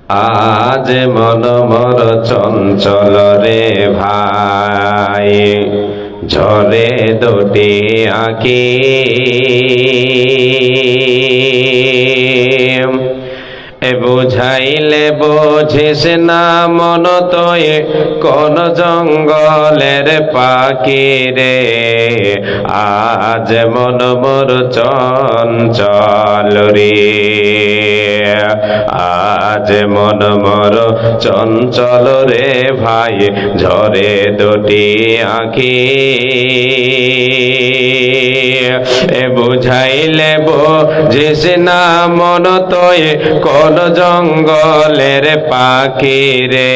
আজ মন মোর চঞ্চল রে ভাই, ঝরে দুটি আঁখি বুঝাইলে বোঝিস না মন তোয় কোন জঙ্গলের পাখি রে। আজ মন মোর চঞ্চল রে, আজ মন মোর চঞ্চল রে ভাই, ঝরে দুটি আঁখি বুঝাইলে বোঝিস না মন তোয় কোন জঙ্গলের পাখি রে।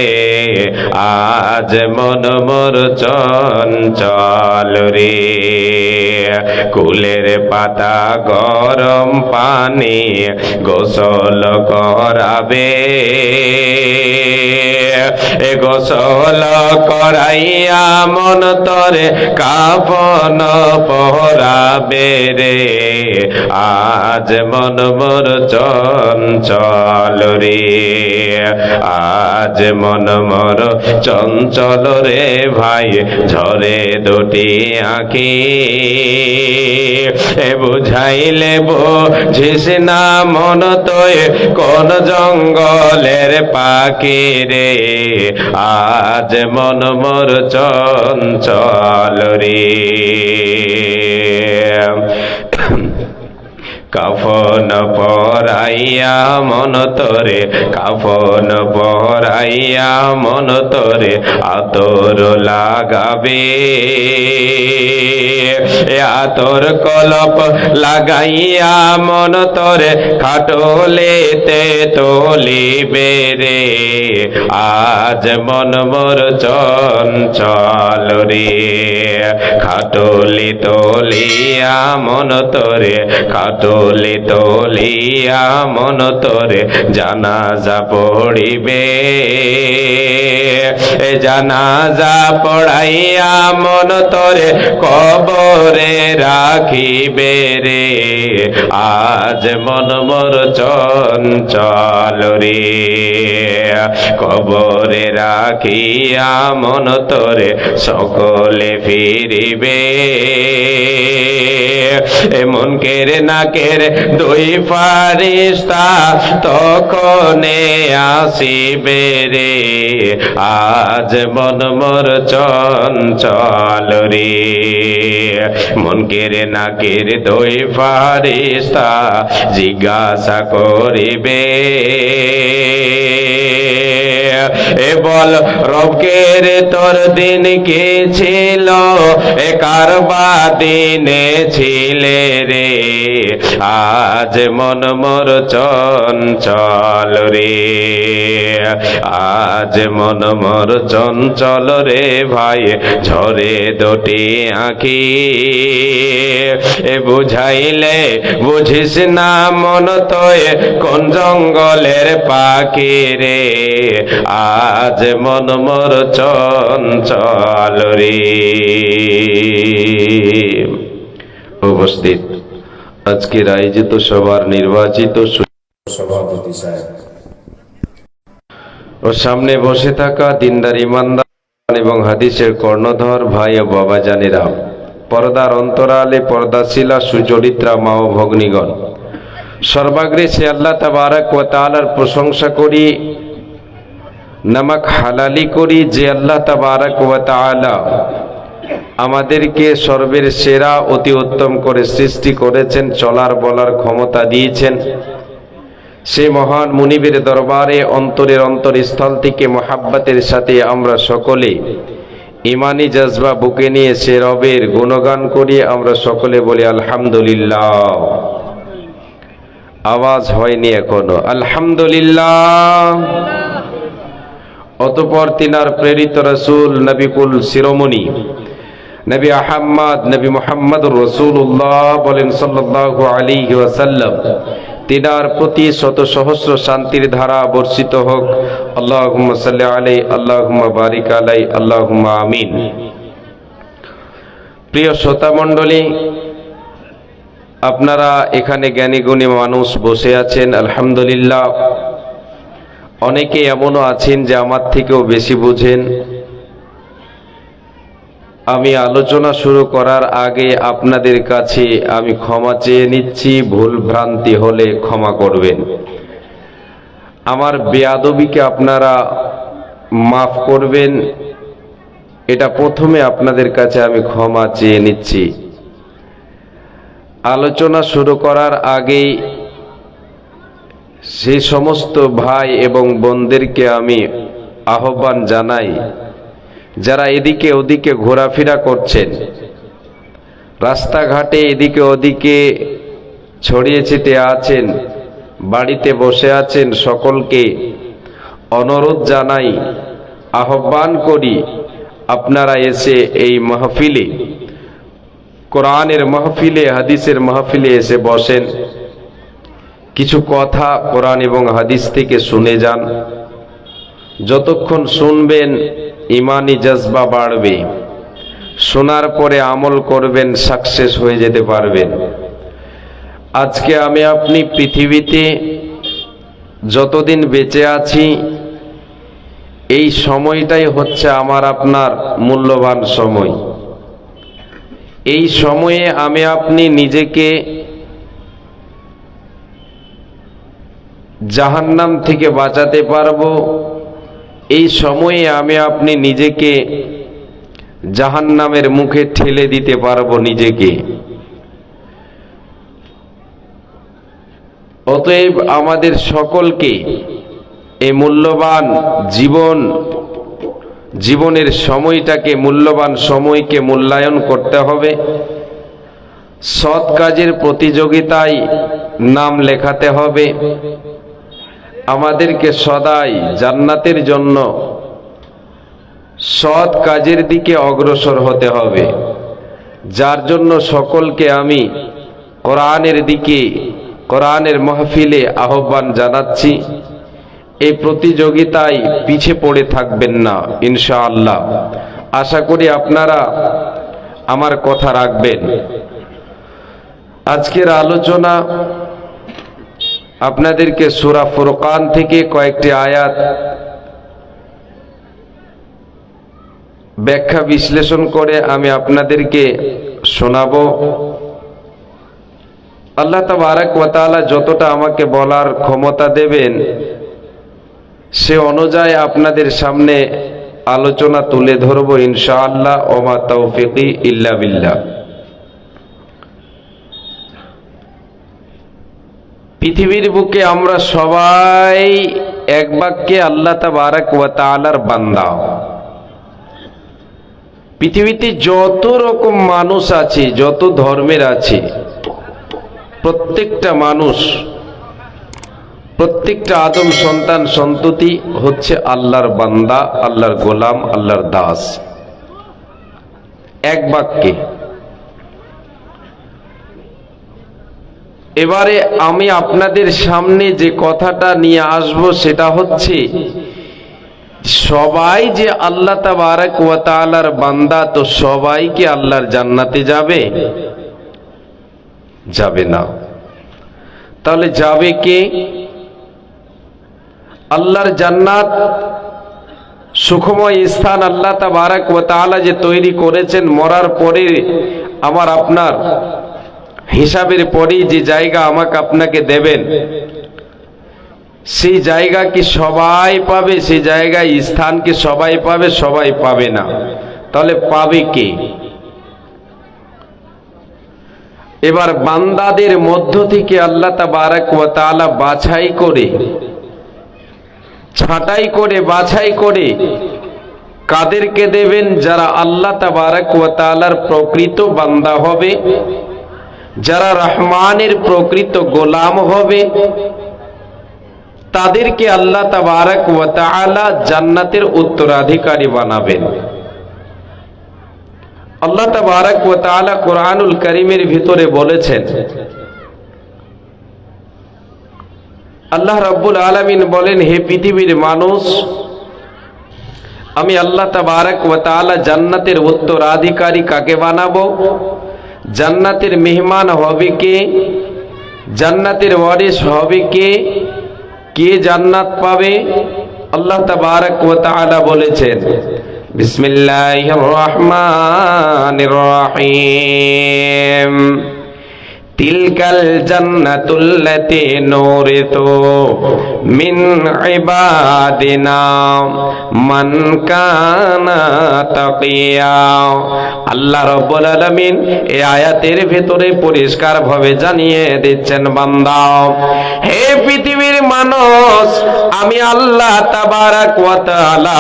আজ মন মোর চঞ্চল রে, কুলের পাতা গরম পানি গোসল করাবে, গোসল করাইয়া মন তোরে কাফন পরাবে রে। আজ মন মোর চঞ্চল রে, আজ মন মোর চঞ্চল রে ভাই, ঝরে দুটি আঁখি বুঝাইলে বোঝিস না মন তোয় কোন জঙ্গলের পাখি রে। আজ মন মোর চঞ্চল রে। কাফন পরাইয়া মন তোরে, কাফন পরাইয়া মন তোরে আতর লাগাবে, আতর কলপ লাগাইয়া মন তোরে খাটলেতে তুলিবে রে। আজ মন মোর চঞ্চল রে, খাটলি তুলিয়া মন তোরে, খাটলি তুলিয়া মন তোরে জানাজা পড়িবে, জানাজা পড়াইয়া মন তোরে কবরে রাখিবে রে। আজ মন মোর চঞ্চল রে, কবরে রাখিয়া মন তোরে সকলে ফিরিবে, মুনকের নাকের দুই ফারিস্তা তখনে আসিবে রে। আজ মন মোর চঞ্চল রে, মুনকের নাকের দুই ফারিস্তা জিজ্ঞাসা করিবে, বল রবকের তোর দিন কি ছিল, কারবা দিনে ছিলে রে। আজ মন মোর চঞ্চল রে, আজ মন মোর চঞ্চল রে ভাই, ঝরে দুটি আঁখি বুঝাইলে বুঝিস না মন তোয় কোন জঙ্গলের পাখি রে। আজ মন মোর চঞ্চল রে। উপস্থিত আজকের আয়োজিত সভার নির্বাচিত সভাপতি সাহেব ও সামনে বসে থাকা দিনদার ইমানদার এবং হাদিসের কর্ণধর ভাই ও বাবা জানেরা, পর্দার অন্তরালে পর্দাশীলা সুচরিত্রা মা ও ভগ্নীগণ, সর্বাগ্রে সে আল্লাহ তাবারক ওয়া তাআলার প্রশংসা করি, নামাক হালালি করি যে আল্লাহ তাবারক ওয়া তাআলা আমাদেরকে সর্বের সেরা অতি উত্তম করে সৃষ্টি করেছেন, চলার বলার ক্ষমতা দিয়েছেন। সেই মহান মুনিবের দরবারে অন্তরের অন্তরস্থল থেকে মোহাব্বতের সাথে আমরা সকলে ইমানি জজবা বুকে নিয়ে সে রবের গুণগান করি। আমরা সকলে বলি আলহামদুলিল্লাহ। আওয়াজ হয়নি এখনো, আলহামদুলিল্লাহ। অতঃপর তিনার প্রেরিত রাসূল নবিকুল শিরোমণি নবী আহমদ নবী মুহাম্মদুর রাসূলুল্লাহ বলেন সাল্লাল্লাহু আলাইহি ওয়াসাল্লাম, তিনার প্রতি শত সহস্র শান্তির ধারা বর্ষিত হোক। আল্লাহুম্মা সাল্লি আলাইহি, আল্লাহুম্মা বারিক আলাইহি, আল্লাহুম্মা আমিন। প্রিয় শ্রোতা মণ্ডলী, আপনারা এখানে জ্ঞানী গুণী মানুষ বসে আছেন, আলহামদুলিল্লাহ। অনেকে এমনও আছেন যে আমার থেকেও বেশি বুঝেন। আমি আলোচনা শুরু করার আগে আপনাদের কাছে আমি ক্ষমা চেয়ে নিচ্ছি, ভুল ভ্রান্তি হলে ক্ষমা করবেন। আমার বেয়াদবিকে আপনারা মাফ করবেন, এটা প্রথমে আপনাদের কাছে আমি ক্ষমা চেয়ে নিচ্ছি। আলোচনা শুরু করার আগেই সেই সমস্ত ভাই এবং বোনদেরকে আমি আহ্বান জানাই, যারা এদিকে ওদিকে ঘোরাফেরা করছেন, রাস্তাঘাটে এদিকে ওদিকে ছড়িয়ে ছিটিয়ে আছেন, বাড়িতে বসে আছেন, সকলকে অনুরোধ জানাই, আহ্বান করি, আপনারা এসে এই মাহফিলে, কোরআনের মাহফিলে, হাদিসের মাহফিলে এসে বসেন, কিছু কথা কোরআন এবং হাদিস থেকে শুনে যান। যতক্ষণ শুনবেন ইমানি জজবা বাড়বে, শোনার পরে আমল করবেন, সাকসেস হয়ে যেতে পারবেন। আজকে আমি আপনি পৃথিবীতে যতদিন বেঁচে আছি, এই সময়টাই হচ্ছে আমার আপনার মূল্যবান সময়। এই সময়ে আমি আপনি নিজেকে জাহান্নাম থেকে বাঁচাতে পারবো। এই সময়ে আমি আপনি নিজেকে জাহান্নামের মুখে ঠেলে দিতে পারবো নিজেকে। অতএব আমাদের সকলকে এই মূল্যবান জীবনের সময়টাকে, মূল্যবান সময়কে মূল্যায়ন করতে হবে। সৎ কাজের প্রতিযোগিতায় নাম লেখাতে হবে। আমাদেরকে সদাই জান্নাতের জন্য সৎ কাজের দিকে অগ্রসর হতে হবে, যার জন্য সকলকে আমি কোরআনের দিকে, কোরআনের মাহফিলে আহ্বান জানাচ্ছি। এই প্রতিযোগিতায় পিছে পড়ে থাকবেন না ইনশাআল্লাহ। আশা করি আপনারা আমার কথা রাখবেন। আজকের আলোচনা আপনাদেরকে সূরা ফুরকান থেকে কয়েকটি আয়াত ব্যাখ্যা বিশ্লেষণ করে আমি আপনাদেরকে শোনাবো। আল্লাহ তাবারক ওয়া তাআলা যতটা আমাকে বলার ক্ষমতা দেবেন, সে অনুযায়ী আপনাদের সামনে আলোচনা তুলে ধরব ইনশাআল্লাহ। ওমা তাওফিকি ইল্লা বিল্লাহ। পৃথিবীর বুকে আমরা সবাই এক বাক্যে আল্লাহ তাবারক ওয়া তাআলার বান্দা। পৃথিবীতে যত রকম মানুষ আছে, যত ধর্মের আছে, প্রত্যেকটা মানুষ, প্রত্যেকটা আদম সন্তান সন্ততি হচ্ছে আল্লাহর বান্দা, আল্লাহর গোলাম, আল্লাহর দাস। এক বাক্যে। এবারে আমি আপনাদের সামনে যে কথাটা নিয়ে আসব সেটা হচ্ছে, সবাই যে আল্লাহ তাবারক ওয়া তাআলার বান্দা, তো সবাই কি আল্লাহর জান্নাতে যাবে? যাবে না। তাহলে যাবে কে? আল্লাহর জান্নাত সুখময় স্থান আল্লাহ তাবারক ওয়া তাআলা যে তৈরি করেছেন, মরার পরে আমার আপনার হিসাবের পরে যে জায়গা আমাকে আপনাকে দেবেন, সেই জায়গা কি সবাই পাবে? সেই জায়গায় স্থান কি সবাই পাবে? সবাই পাবে না। তাহলে পাবে কে? এবার বান্দাদের মধ্য থেকে আল্লাহ তাবারক ওয়া তাআলা বাছাই করে, ছাঁটাই করে, বাছাই করে কাদেরকে দেবেন? যারা আল্লাহ তাবারক ওয়া তাআলার প্রকৃত বান্দা হবে, যারা রহমানের প্রকৃত গোলাম হবে, তাদেরকে আল্লাহ তাবারক ওয়া তাআলা জান্নাতের উত্তরাধিকারী বানাবেন। আল্লাহ তাবারক ওয়া তাআলা কোরআনুল কারীমের ভিতরে বলেছেন, আল্লাহ রাব্বুল আলামিন বলেন, হে পৃথিবীর মানুষ, আমি আল্লাহ তাবারক ওয়া তাআলা জান্নাতের উত্তরাধিকারী কাকে বানাবো? জান্নাতের মেহমান হবে কে? জান্নাতের ওয়ারিস হবে কে? কে জান্নাত পাবে? আল্লাহ তাবারক ওয়া তাআলা বলেছেন, বিসমিল্লাহির রহমানির রহিম, তিলকাল জান্নাতুল্লাতী নুরিতু মিন ইবাদিনা মান কানা তাকিয়া। আল্লাহ রাব্বুল আলামিন এই আয়াতের ভিতরে পরিষ্কার ভাবে জানিয়ে দিচ্ছেন, বান্দা, হে পৃথিবীর মানুষ, আমি আল্লাহ তাবারক ওয়া তাআলা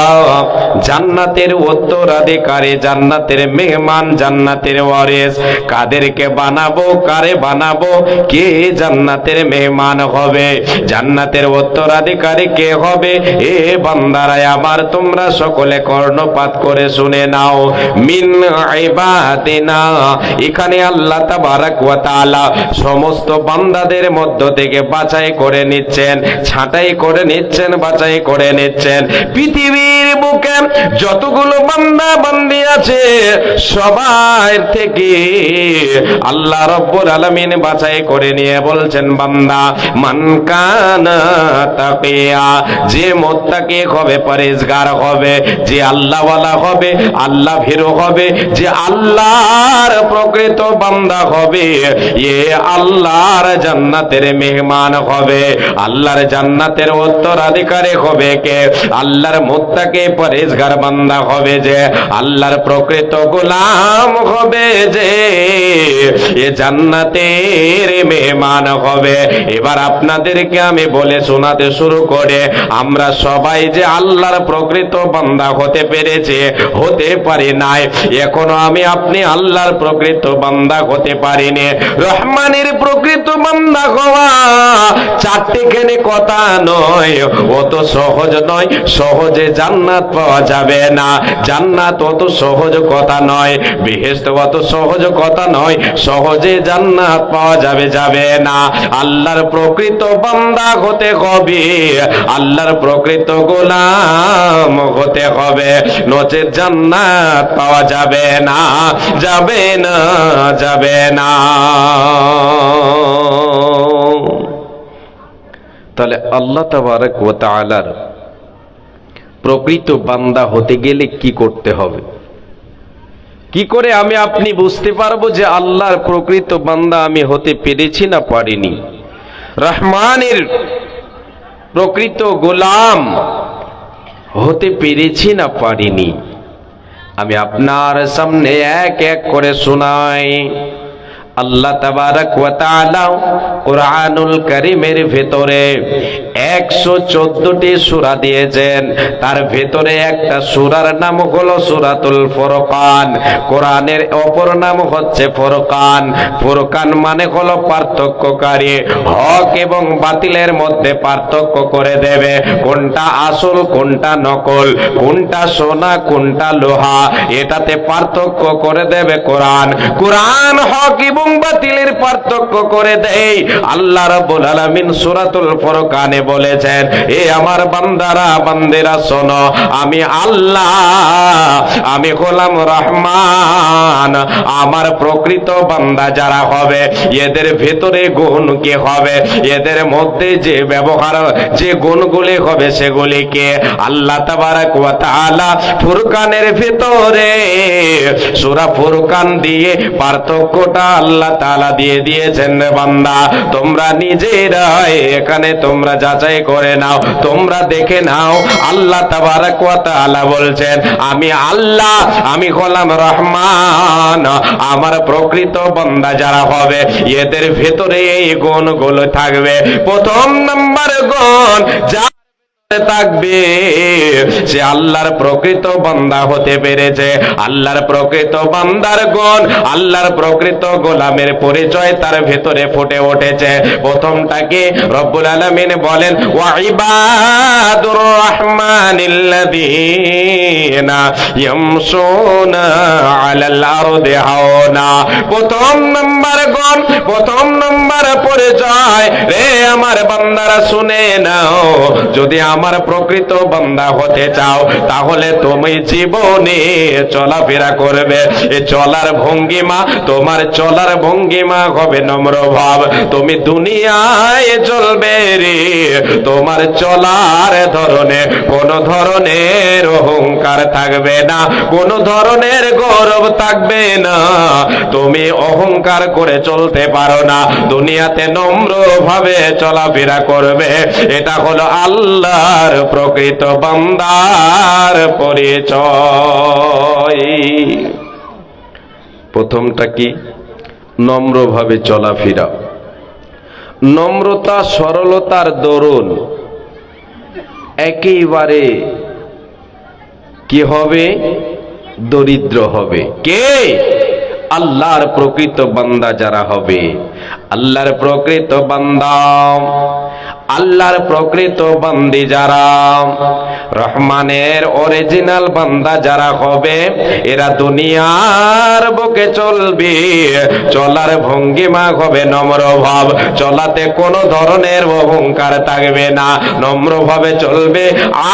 জান্নাতের উত্তরাধিকারী, জান্নাতের মেহমান, জান্নাতের ওয়ারিস কাদেরকে বানাবো, কারে বানাবো, কে জান্নাতের মেহমান হবে, জান্নাতের উত্তরাধিকারী কে হবে? এ বান্দারায় আমার, তোমরা সকলে কর্ণপাত করে শুনে নাও। মিন ইবাদিনা, এখানে আল্লাহ তাবারক ওয়া তাআলা সমস্ত বান্দাদের মধ্য থেকে বাছাই করে নিচ্ছেন, ছাঁটাই করে নিচ্ছেন, বাছাই করে নিচ্ছেন। পৃথিবীর বুকে যতগুলো বান্দা বান্দি আছে সবার থেকে আল্লাহ রাব্বুল আলামিন বাছাই করে নিয়ে বলছেন, বান্দা, মান কানা তাকিয়া, যে মুত্তাকি হবে, পরহেজগার হবে, যে আল্লাহওয়ালা হবে, আল্লাহ ভীরু হবে, যে আল্লাহর প্রকৃত বান্দা হবে, এ আল্লাহর জান্নাতের মেহমান হবে, আল্লাহর জান্নাতের উত্তরাধিকারী হবে কে? আল্লাহর মুত্তাকি পরহেজগার বান্দা হবে যে, আল্লাহর প্রকৃত গোলাম হবে যে, এ জান্নাতের মেহমান হবে। এবার আপনাদেরকে আমি বলে শোনাতে শুরু করে, আমরা সবাই যে আল্লাহর প্রকৃত বান্দা হতে পেরেছে, হতে পারি নাই, এখনো আমি আপনি আল্লাহর প্রকৃত বান্দা হতে পারিনি। রহমানের প্রকৃত বান্দা হওয়া চারটিখানি কথা নয়, অত সহজ নয়, সহজে জান্নাত পাওয়া যাবে না। জান্নাত অত সহজ কথা নয়, বেহেশত অত সহজ কথা নয়, সহজে জান্নাত পাওয়া যাবে না। আল্লাহর প্রকৃত বান্দা হতে হবে, আল্লাহর প্রকৃত গোলাম হতে হবে, নচেত জান্নাত পাওয়া যাবে না, যাবে না, যাবে না। তাহলে আল্লাহ তাবারক ওয়া তাআলার প্রকৃত বান্দা হতে গেলে কি করতে হবে? কি করে আমি আপনি বুঝতে পারবো যে আল্লাহর প্রকৃত বান্দা আমি হতে পেরেছি না পারিনি? রহমানের প্রকৃত গোলাম হতে পেরেছি না পারিনি? আমি আপনার সামনে এক এক করে শোনাই। আল্লাহ তাবারক ওয়া তাআলা কুরআনুল কারীমের ভিতরে 114টি সূরা দিয়েছেন, তার ভিতরে একটা সূরার নাম হলো সূরাতুল ফুরকান। কোরআনের অপর নাম হচ্ছে ফুরকান। ফুরকান মানে হলো পার্থক্যকারী, হক এবং বাতিলের মধ্যে পার্থক্য করে দেবে, কোনটা আসল কোনটা নকল, কোনটা সোনা কোনটা লোহা, এটাতে পার্থক্য করে দেবে কোরআন। কোরআন হক এবং বাতিলের পার্থক্য করে দেয়। আল্লাহ রাব্বুল আলামিন সূরাতুল ফুরকানে বলেছেন, এ আমার বান্দারা বান্দেরা শোনো, আমি আল্লাহ, আমি হলাম রহমান। আমার প্রকৃত বান্দা যারা হবে, এদের ভেতরে গুণ কি হবে, এদের মধ্যে যে ব্যবহার, যে গুণগুলি হবে, সেগুলিকে আল্লাহ তাবারক ওয়া তাআলা ফুরকানের ভিতরে সূরা ফুরকান দিয়ে পার্থক্যটা আল্লাহ তাআলা দিয়ে দিয়েছেন। বান্দা, তোমরা নিজেরা এখানে তোমরা যাচাই করে নাও, তোমরা দেখে নাও। আল্লাহ তাবারক ওয়া তাআলা বলছেন, আমি আল্লাহ, আমি হলাম রহমান। আমার প্রকৃত বান্দা যারা হবে, এদের ভেতরে এই গুণগুলো থাকবে। প্রথম নাম্বার গুণ যা থাকবে, সে আল্লাহর প্রকৃত বান্দা হতে পেরেছে। আল্লাহর প্রকৃত বান্দার গুণ, আল্লাহর প্রকৃত গোলামের পরিচয় তার ভেতরে ফুটে উঠেছে। প্রথমটাকে রব্বুল আলামিন বলেন, ওয়া ইবাদুর রহমানিল্লাযীনা না ইয়ামশুনা আলাল আরদি হাওনা। প্রথম নাম্বার গুণ, প্রথম নাম্বার পরিচয়, রে আমার বান্দারা শুনে নাও, যদি আমার প্রকৃত বান্দা হতে চাও তাহলে তুমি জীবনে চলাফেরা করবে, এ চলার ভঙ্গিমা, তোমার চলার ভঙ্গিমা হবে নম্র ভাব। তুমি দুনিয়ায় চলবে রে, তোমার চলার ধরনে কোন ধরনের অহংকার থাকবে না, কোন ধরনের গৌরব থাকবে না। তুমি অহংকার করে চলতে পারো না, দুনিয়াতে নম্র ভাবে চলাফেরা করবে। এটা হলো আল্লাহর প্রকৃত বান্দার পরিচয়। প্রথমটা কি? নম্রভাবে চলাফেরা। নম্রতা সরলতার দরুন একেবারে কি হবে? দরিদ্র হবে। কে? আল্লাহর প্রকৃত বান্দা যারা হবে। আল্লাহর প্রকৃত বান্দা, আল্লাহর প্রকৃত বান্দি যারা, রহমানের অরিজিনাল বান্দা যারা হবে, এরা দুনিয়ার বুকে চলবে, চলার ভঙ্গিমা হবে নম্র ভাব, চলাতে কোনো ধরনের অহংকার থাকবে না, নম্রভাবে চলবে।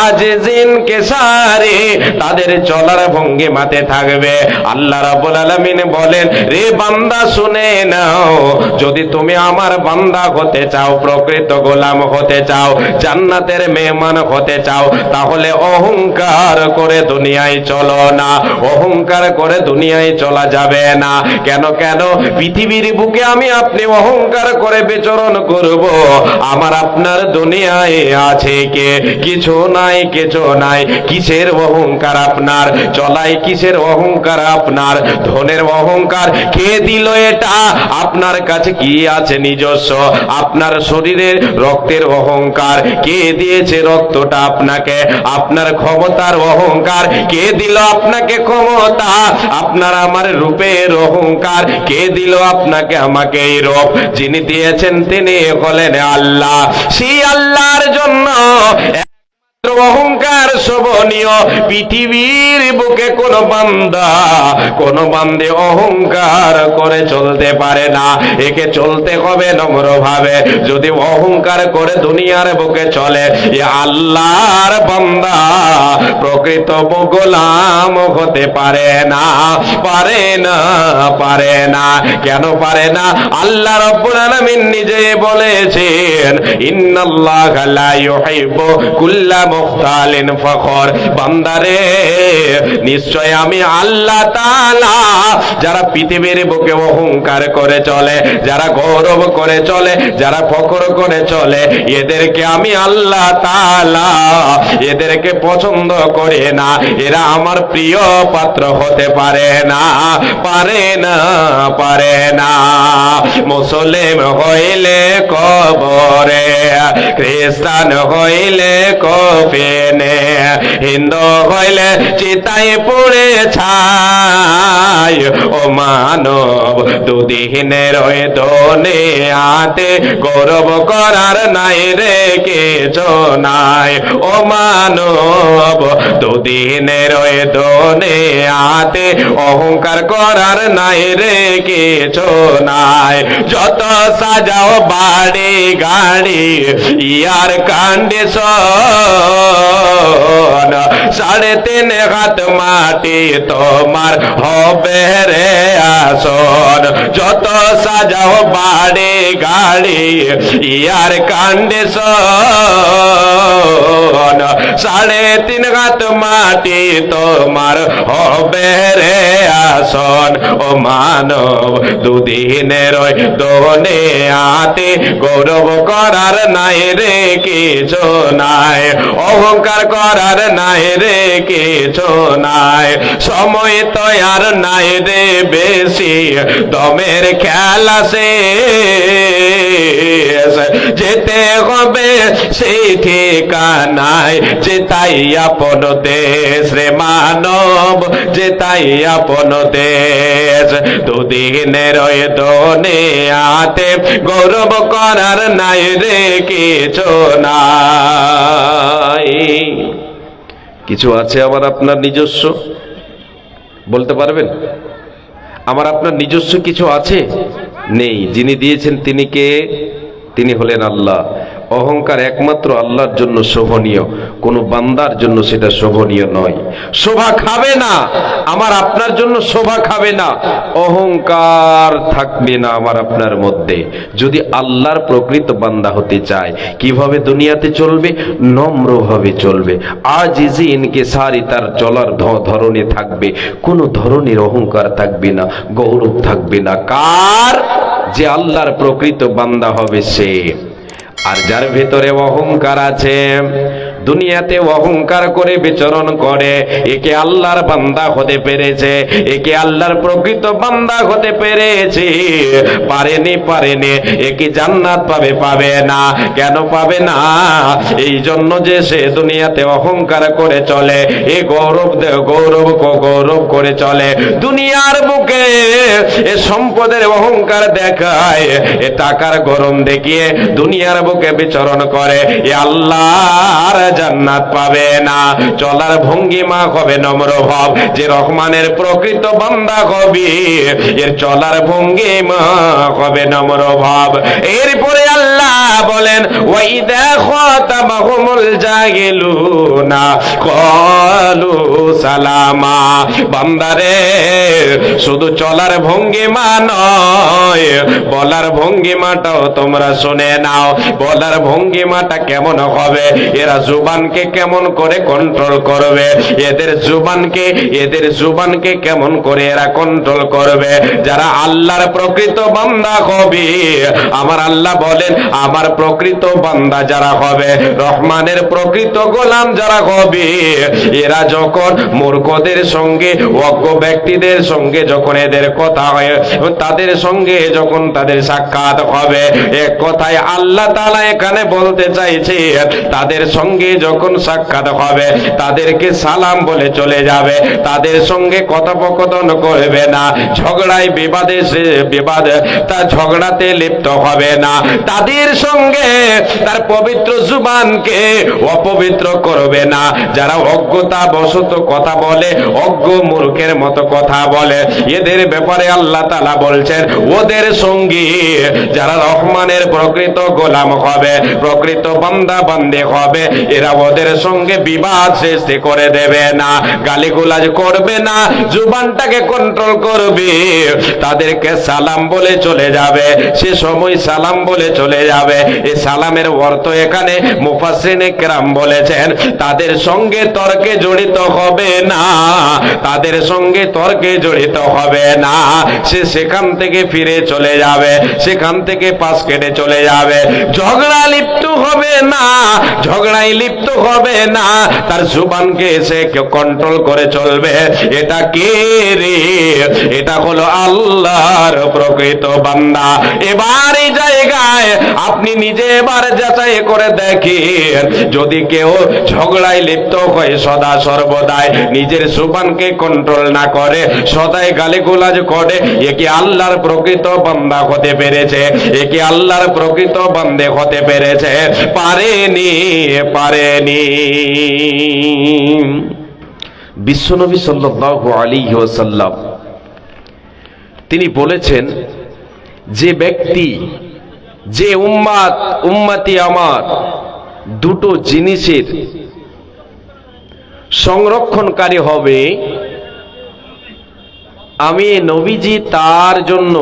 আজিজিন কেসারি, তাদের চলার ভঙ্গিমাতে থাকবে। আল্লাহ রাব্বুল আলামিন বলেন, রে বান্দা শুনে নাও, যদি তুমি আমার বান্দা হতে চাও, প্রকৃত গোলাম হতে চাও, জান্নাতের মেহমান হতে চাও, তাহলে অহংকার করে দুনিয়ায় চলো না, অহংকার করে দুনিয়ায় চলা যাবে না। কেন কেন? পৃথিবীর বুকে আমি আপনি অহংকার করে বিচরণ করব, আমার আপনার দুনিয়ায় আছে কে? কিছু নাই, কিছু নাই। কিসের অহংকার আপনার? চলাই কিসের অহংকার আপনার? ধনের অহংকার কে দিল এটা? আপনার কাছে কি আছে নিজস্ব? আপনার শরীরের রক্তের অহংকার কে দিয়েছে রক্তটা আপনাকে? আপনার ক্ষমতার অহংকার কে দিল আপনাকে ক্ষমতা? আপনার আমার রূপের অহংকার কে দিল আপনাকে আমাকে এই রূপ? যিনি দিয়েছেন তিনি হলেন আল্লাহ। সেই আল্লাহর জন্য অহংকার শোভনীয়। পৃথিবীর বুকে কোন বান্দা, কোন বান্দে অহংকার করে চলতে পারে না। একে চলতে হবে নম্র ভাবে। যদি অহংকার করে দুনিয়ার বুকে চলে, এ আল্লাহর বান্দা প্রকৃত গোলাম হতে পারে না, পারে না, পারে না। কেন পারে না? আল্লাহ রাব্বুল আলামিন নিজে বলেছেন, ইন্নাল্লাহা লা ইউহিব্বু কুল্লা মুখতালিন ফখর। বান্দারে, নিশ্চয় আমি আল্লাহ তাআলা যারা পৃথিবীর বুকে অহংকার করে চলে, যারা গৌরব করে চলে, যারা ফখর করে চলে, এদেরকে আমি আল্লাহ তাআলা এদেরকে পছন্দ করে না। এরা আমার প্রিয় পাত্র হতে পারে না, পারে না, পারে না। মুসলিম হইলে কবরে, খ্রিস্টান হইলে কফিনে, হিন্দু হইলে চিতায় পড়ে ছাই। ও মানব, দুদিনের ওই দুনিয়াতে গৌরব করার নাই রে কিছু নাই। ও মানব, দুদিনের ওই দুনিয়াতে অহংকার করার নাই রে কিছু নাই। যত সাজাও বাড়ি গাড়ি, ইয়ার কন্ডিশন, 3.5 হাত মাটি তোমার হবে রে আসন। যত সাজাও বাড়ি গাড়ি, ইয়ার কন্ডিশন, 3.5 হাত মাটি তোমার হবে রে আসন। ও মানব, দুদিনের ওই দুনিয়াতে গৌরব করার নাই রে কিছু নাই, অহংকার করার নাই রে কিছু নাই। সময় তো আর নাই রে বেশি, দমের খেলা শেষ, যেতে হবে সেই ঠিকানায়, যেতাই আপন দেশ রে মানব, যেতাই আপন দেশ। দুদিনের ওই দুনিয়াতে গৌরব করার নাই রে কিছু নাই। কিছু আছে আমার আপনার নিজস্ব? বলতে পারবেন? আমার আপনার নিজস্ব কিছু আছে? নেই। যিনি দিয়েছেন তিনি কে? তিনি হলেন আল্লাহ। অহংকার একমাত্র আল্লাহর জন্য শোভনীয়, কোনো বান্দার জন্য সেটা শোভনীয় নয়। শোভা খাবে না, আমার আপনার জন্য শোভা খাবে না। অহংকার থাকবে না আমার আপনার মধ্যে। যদি আল্লাহর প্রকৃত বান্দা হতে চায়, কিভাবে দুনিয়াতে চলবে? নম্রভাবে চলবে। আজিজি ইনকিসারি তার চলার ধরনে থাকবে, কোনো ধরনের অহংকার থাকবে না, গৌরব থাকবে না। কার? যে আল্লাহর প্রকৃত বান্দা হবে সে। আর যার ভেতরে অহংকার আছে, দুনিয়াতে অহংকার করে বিচরণ করে, একে আল্লাহর বান্দা হতে পেরেছে, একে আল্লাহর প্রকৃত বান্দা হতে পেরেছে? পারেনি। একে জান্নাত পাবে? পাবে না। কেন পাবে না? এই জন্য যে সে দুনিয়াতে অহংকার করে চলে, এ গৌরব করে চলে। দুনিয়ার বুকে এ সম্পদের অহংকার দেখায়, এ টাকার গরম দেখিয়ে দুনিয়ার বুকে বিচরণ করে, এ আল্লাহর জান্নাত পাবে না। চলার ভঙ্গিমা হবে নম্র ভাব। যে রহমানের প্রকৃত বান্দা হবে, এর চলার ভঙ্গিমা হবে নম্র ভাব। এরপরে আল্লাহ বলেন, ওয়াইদা খাতাবাহুমুল জাহিলুনা ক্বালু সালামা। বান্দারে, শুধু চলার ভঙ্গিমা নয়, বলার ভঙ্গিমাটাও তোমরা শুনে নাও। বলার ভঙ্গিমাটা কেমন হবে? এরা জুবানকে কেমন করে কন্ট্রোল করবে? এদের জুবানকে কেমন করে এরা কন্ট্রোল করবে? যারা আল্লাহর প্রকৃত বান্দা হবে, আমার আল্লাহ বলেন, আমার প্রকৃত বান্দা যারা হবে, রহমানের প্রকৃত গোলাম যারা হবে, এরা যখন মূর্খদের সঙ্গে, অজ্ঞ ব্যক্তিদের সঙ্গে যখন এদের কথা হয়, তাদের সঙ্গে যখন তাদের সাক্ষাৎ হবে, এক কথায় আল্লাহ তাআলা এখানে বলতে চাইছে, তাদের সঙ্গে যখন সাক্ষাৎ হবে, তাদেরকে সালাম বলে চলে যাবে, তাদের সঙ্গে কথোপকথন করবে না, ঝগড়ায় তার ঝগড়াতে লিপ্ত হবে না, তাদের সঙ্গে তার পবিত্র জুবানকে অপবিত্র করবে না। যারা অজ্ঞতা বশত কথা বলে, অজ্ঞ মূর্খের মতো কথা বলে, এদের ব্যাপারে আল্লাহ তাআলা বলছেন, ওদের সঙ্গে যারা রহমানের প্রকৃত গোলাম হবে, প্রকৃত বান্দা বান্দে হবে, এরা ওদের সঙ্গে বিবাদ সৃষ্টি করে দেবে না, গালিগালাজ করবে না, জুবানটাকে কন্ট্রোল করবে, তাদেরকে সালাম বলে চলে যাবে। সে সময় সালাম বলে চলে যাবে। এই সালামের অর্থ এখানে মুফাসসিরিনে কেরাম বলেছেন, তাদের সঙ্গে তর্কে জড়িত হবে না, তাদের সঙ্গে তর্কে জড়িত হবে না। সে সেখান থেকে ফিরে চলে যাবে, সেখান থেকে পাশ কেটে চলে যাবে। ঝগড়ায় লিপ্ত হবে না, তার জুবানকে সে কন্ট্রোল করে চলবে। এটা কে রে? এটা হলো আল্লাহর প্রকৃত বান্দা। এবার এই জায়গায় আপনি নিজে এবার যাচাই করে দেখেন, যদি কেউ ঝগড়ায় লিপ্ত হয়, সদা সর্বদাই নিজের জুবানকে কন্ট্রোল না করে, সদাই গালিগালাজ করে, এ কি আল্লাহর প্রকৃত বান্দা হতে পেরেছে? এ কি আল্লাহর প্রকৃত বান্দে হতে পেরেছে? পারেনি। বিশ্বনবী সাল্লাল্লাহু আলাইহি ওয়াসাল্লাম তিনি বলেছেন, যে ব্যক্তি, যে উম্মতি আমার দুটো জিনিসের সংরক্ষণকারী হবে, আমি নবীজি তার জন্য,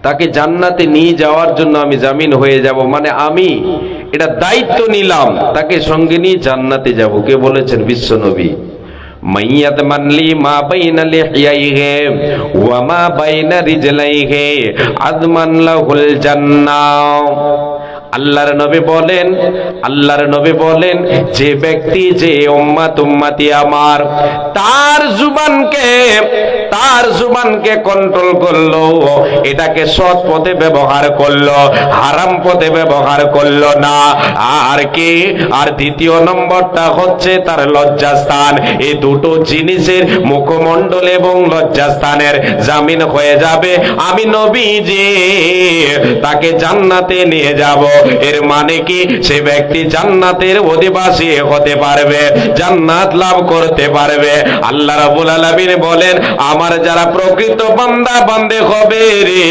তাকে জান্নাতে নিয়ে যাওয়ার জন্য আমি জামিন হয়ে যাব। মানে আমি এটা দায়িত্ব নিলাম, তাকে সঙ্গে নিয়ে জান্নাতে যাব। কে বলেছেন? বিশ্বনবী। মাইয়াত মানলি মা বাইনা লিহিয়াইহি ওয়া মা বাইনা রিজলাইহি আযমান লাহুল জান্নাহ। আল্লাহর নবী বলেন, যে ব্যক্তি, যে উম্মতি আমার তার জুবানকে কন্ট্রোল করলো, এটাকে সৎ পথে ব্যবহার করলো, হারাম পথে ব্যবহার করলো না। আর দ্বিতীয় নম্বরটা হচ্ছে তার লজ্জাস্থান। এই দুটো জিনিসের, মুখমণ্ডল এবং লজ্জাস্থানের জামিন হয়ে যাবে, আমি নবীজি তাকে জান্নাতে নিয়ে যাব। এর মানে কি সে ব্যক্তি জান্নাতের অধিবাসী হতে পারবে, জান্নাত লাভ করতে পারবে। আল্লাহ রাব্বুল আলামিন বলেন, আমার যারা প্রকৃত বান্দা বান্দে হবে রে,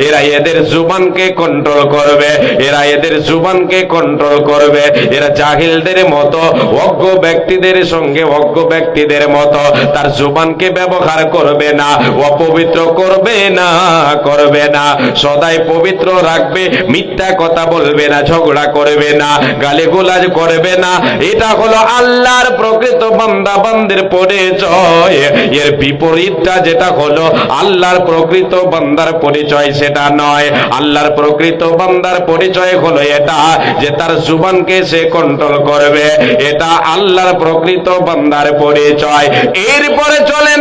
এরা এদের জুবানকে কন্ট্রোল করবে, এরা এদের জুবানকে কন্ট্রোল করবে। এরা জাহিলদের মতো, অজ্ঞ ব্যক্তিদের সঙ্গে অজ্ঞ ব্যক্তিদের মতো তার জুবানকে ব্যবহার করবে না, অপবিত্র করবে না, করবে না, সদাই পবিত্র রাখবে, মিথ্যা কথা বলবে না, ঝগড়া করবে না, গালিগালাজ করবে না। এটা হলো আল্লাহর প্রকৃত বান্দা বান্দের পরিচয়। এর বিপরীতটা যেটা হলো আল্লাহর প্রকৃত বান্দার পরিচয়, সেটা নয়। আল্লাহর প্রকৃত বান্দার পরিচয় হলো এটা যে তার জুবানকে সে কন্ট্রোল করবে, এটা আল্লাহর প্রকৃত বান্দার পরিচয়। এরপরে চলেন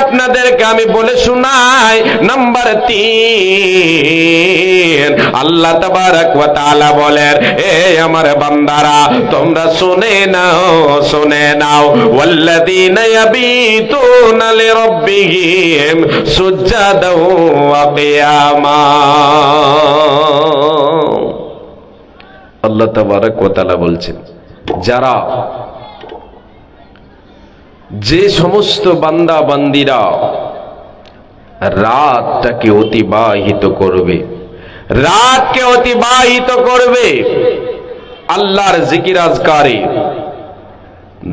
আপনাদেরকে আমি বলে শোনাই। নাম্বার 3, আল্লাহ তাবারক ওয়া তাআলা বলেন, এ আমার বান্দারা তোমরা শুনে নাও, শুনে নাও। ওয়াল্লাযীনা ইয়াবিতুনা লিরাব্বিহিম সুজ্জাদাও ওয়া কিয়ামা। আল্লাহ তাবারক ওয়া তাআলা বলছেন, যারা, যে সমস্ত বান্দা বান্দিরা রাতটাকে অতিবাহিত করবে, রাতকে অতিবাহিত করবে আল্লাহর জিকির আজকারে,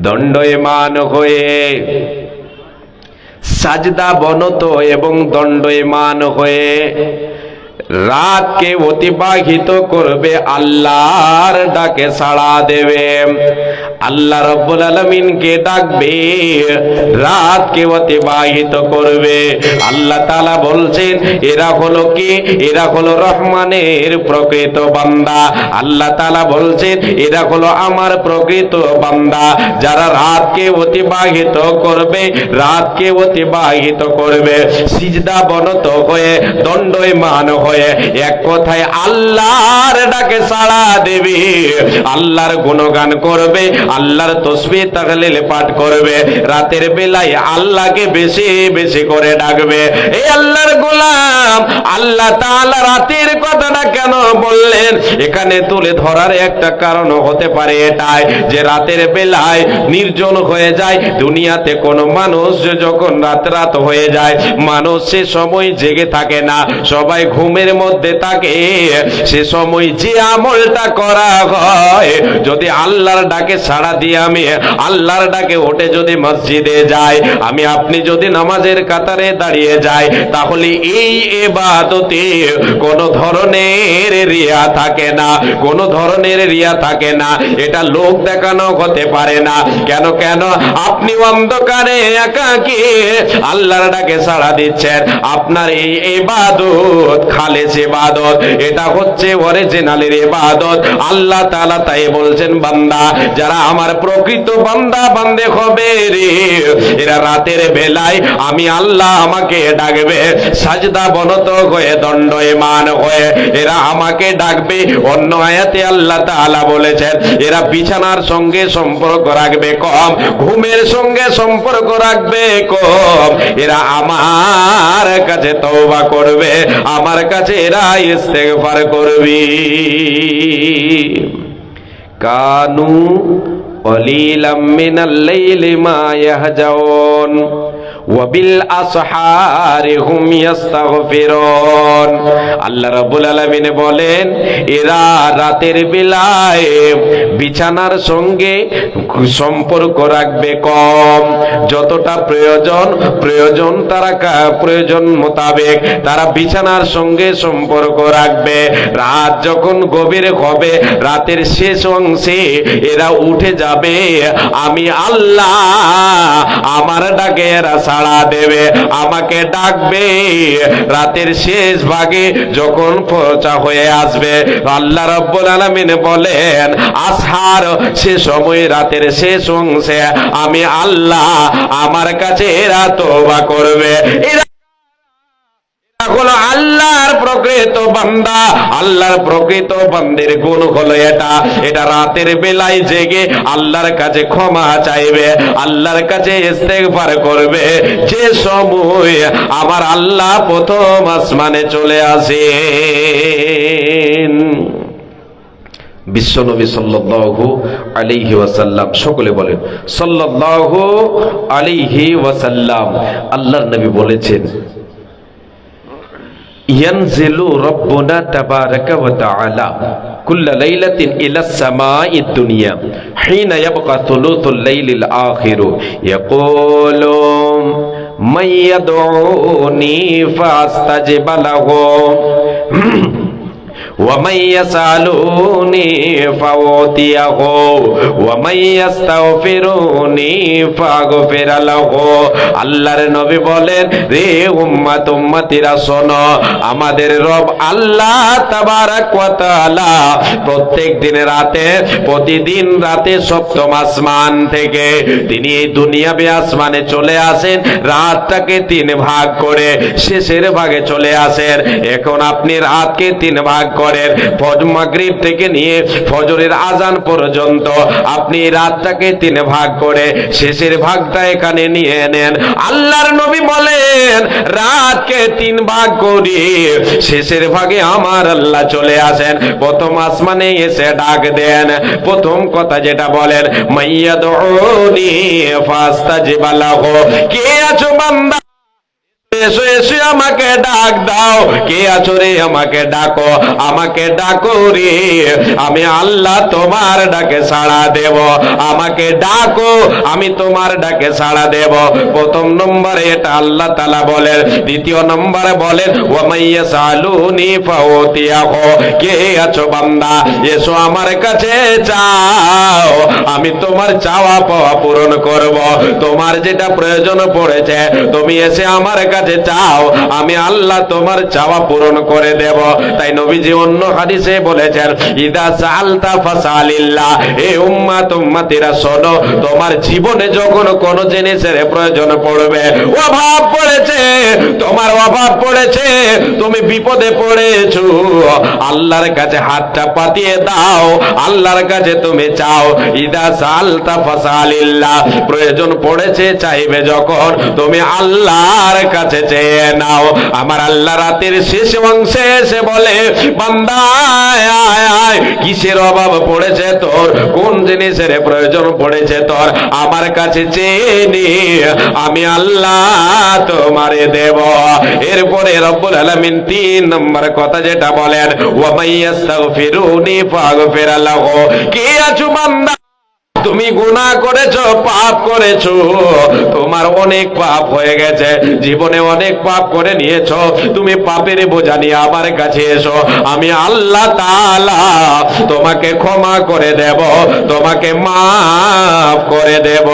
দণ্ডায়মান হয়ে, সাজদা বনত এবং দণ্ডায়মান হয়ে রাতকে অতিবাহিত করবে, আল্লাহর ডাকে সাড়া দেবে, আল্লাহ রাব্বুল আলামিনকে ডাকবে, রাতকে অতিবাহিত করবে। আল্লাহ তাআলা বলছেন, এরা হলো কি? এরা হলো রহমানের প্রকৃত বান্দা। আল্লাহ তাআলা বলছেন, এরা হলো আমার প্রকৃত বান্দা, যারা রাতকে অতিবাহিত করবে, রাতকে অতিবাহিত করবে সিজদা বনত হয়ে, দণ্ডায়মান হয়ে, এক কথায় আল্লাহর ডাকে সাড়া দেবে, আল্লাহর গুণগান করবে, আল্লাহর তাসবিহ তাহলিল পাঠ করবে, রাতের বেলায় আল্লাহকে বেশি বেশি করে ডাকবে। এই আল্লাহর গোলাম, আল্লাহ তাআলা রাতের কথাটা কেন বললেন এখানে তুলে ধরার একটা কারণ হতে পারে এটাই যে রাতের বেলায় নির্জন হয়ে যায় দুনিয়াতে। কোনো মানুষ যখন রাত রাত হয়ে যায়, মানুষ সে সময় জেগে থাকে না, সবাই ঘুমের মধ্যে থাকে। সে সময় যে আমলটা করা হয়, যদি আল্লাহর ডাকে সাড়া দিয়ে আমি আল্লাহর ডাকে উঠে যদি মসজিদে যাই, আমি আপনি যদি নামাজের কাতারে দাঁড়িয়ে যাই, তাহলে এই ইবাদতে কোন ধরনের রিয়া থাকে না, কোন ধরনের রিয়া থাকে না। এটা লোক দেখানো হতে পারে না। কেন কেন আপনি অন্ধকারে একাকী আল্লাহর ডাকে সাড়া দিচ্ছেন, আপনার এই ইবাদত খালেস ইবাদত, এটা হচ্ছে অরিজিনালের ইবাদত। আল্লাহ তাআলা তাই বলছেন, বান্দা যারা আমার প্রকৃত বান্দা বান্দে হবে রে, এরা রাতের বেলায় আমি আল্লাহ আমাকে ডাকবে, সাজদা বনত হয়ে, দণ্ডায়মান হয়ে এরা আমাকে ডাকবে। অন্য আয়াতে আল্লাহ তাআলা বলেছেন, এরা বিছানার সঙ্গে সম্পর্ক রাখবে কম, ঘুমের সঙ্গে সম্পর্ক রাখবে কম, এরা আমার কাছে তওবা করবে, আমার কাছে এরা ইস্তেগফার করবে। কানু কলিলাম মিনাল লাইলি মা ইয়াহজাউন ওয়া বিল আসহারি হুম ইস্তাগফিরুন। আল্লাহ রাব্বুল আলামিন বলেন, এরা রাতের বেলায় বিছানার সঙ্গে সম্পর্ক রাখবে কম, যতটা প্রয়োজন তারা প্রয়োজন মোতাবেক তারা বিছানার সঙ্গে সম্পর্ক রাখবে। রাত যখন গভীর হবে, রাতের শেষ অংশে এরা উঠে যাবে, আমি আল্লাহ আমার ডাকে এরা সাড়া দেবে, আমাকে ডাকবে। রাতের শেষ ভাগে যখন ফজর হয়ে আসবে, আল্লাহ রাব্বুল আলামিন বলেন, আসহার সে সময় রাতের শেষ অংশে আমি আল্লাহ আমার কাছে এরা তওবা করবে। এরা হলো আল্লাহর প্রকৃত বান্দা। আল্লাহর প্রকৃত বান্দের গুণ হলো এটা রাতের বেলায় জেগে আল্লাহর কাছে ক্ষমা চাইবে, আল্লাহর কাছে ইস্তেগফার করবে, যে সময় আমার আল্লাহ প্রথম আসমানে চলে আসেন। বিশ্বনবী সাল্লাল্লাহু আলাইহি ওয়াসাল্লাম, সকলে বলেন সাল্লাল্লাহু আলাইহি ওয়াসাল্লাম। আল্লাহর নবী বলেছেন, ইয়ানজিলু রাব্বুনা তাবারাকা ওয়া তাআলা কুল্লা লাইলাতিন ইলাস সামাঈদ দুনিয়া হিনা ইয়াবকা থুলুতুল লাইলিল আখির ইয়াকুলু মান ইয়াদউনি ফাস্তাজিব লাহু ومن يسألوني فأعطيه ومن يستغفرني فأغفر له। আল্লাহর নবী বলেন, রে উম্মত উম্মতিরা শোনো, আমাদের রব আল্লাহ তাবারাক ওয়া তাআলা প্রত্যেক দিন রাতে, প্রতিদিন রাতে সপ্তম আসমান থেকে তিনি এই দুনিয়াবি আসমানে চলে আসেন। রাতটাকে তিন ভাগ করে শেষের ভাগে চলে আসেন। এখন আপনি রাতকে তিন ভাগ করেন, ফজর মাগরিব থেকে নিয়ে ফজরের আজান পর্যন্ত আপনি রাতটাকে তিন ভাগ করে শেষের ভাগটা এখানে নিয়ে নেন। আল্লাহর নবী বলেন, রাতকে তিন ভাগ করি, শেষের ভাগে আমার আল্লাহ চলে আসেন, প্রথম আসমানে এসে ডাক দেন। প্রথম কথা যেটা বলেন, মাইয়াদউনি ফাস্তাজিব লাহু, কে আছো বান্দা এসো এসে আমাকে ডাক দাও, কে আছো রে আমাকে ডাকো, আমাকে ডাকো রে, আমি আল্লাহ তোমার ডাকে সাড়া দেব, আমাকে ডাকো আমি তোমার ডাকে সাড়া দেব। প্রথম নম্বরে এটা আল্লাহ তাআলা বলেন। দ্বিতীয় নম্বরে বলেন, ওয়া মাইয়াসালুনি ফাউতিয়াহু, কে আছো বান্দা এসো আমার কাছে চাও, আমি তোমার চাওয়া পাওয়া পূরণ করব। তোমার যেটা প্রয়োজন পড়েছে তুমি এসে আমার কাছে চাও, আমি আল্লাহ তোমার চাওয়া পূরণ করে দেব। তাই নবীজি অন্য হাদিসে বলেছেন, ইদা সাআলতা ফাসালিল্লাহ, হে উম্মত উম্মতিরা শোনো, তোমার জীবনে যখন কোন জিনিসের প্রয়োজন পড়বে, অভাব পড়েছে, তোমার অভাব পড়েছে, তুমি বিপদে পড়েছো, আল্লাহর কাছে হাতটা পাতিয়ে দাও, আল্লাহর কাছে তুমি চাও। ইদা সাআলতা ফাসালিল্লাহ, প্রয়োজন পড়েছে চাইবে যখন, তুমি আল্লাহর কাছে চেয়ে নাও। আমার আল্লাহ রাতের শেষ অংশে এসে বলে, বান্দা কিসের অভাব পড়েছে তোর, কোন জিনিসের প্রয়োজন পড়েছে তোর, আমার কাছে চেয়ে নি, আমি আল্লাহ তোমারে দেব। এরপরে রব্বুল আলামিন তিন নম্বর কথা যেটা বলেন, ওয়া মাইয়াস্তাগফিরুনি ফাগফির লাহু, কে আছো বান্দা তুমি গুনাহ করেছো, পাপ করেছো, তোমার অনেক পাপ হয়ে গেছে, জীবনে অনেক পাপ করে নিয়েছো, তুমি পাপের বোঝা নিয়ে আমার কাছে এসো, আমি আল্লাহ তাআলা তোমাকে ক্ষমা করে দেব, তোমাকে মাফ করে দেব।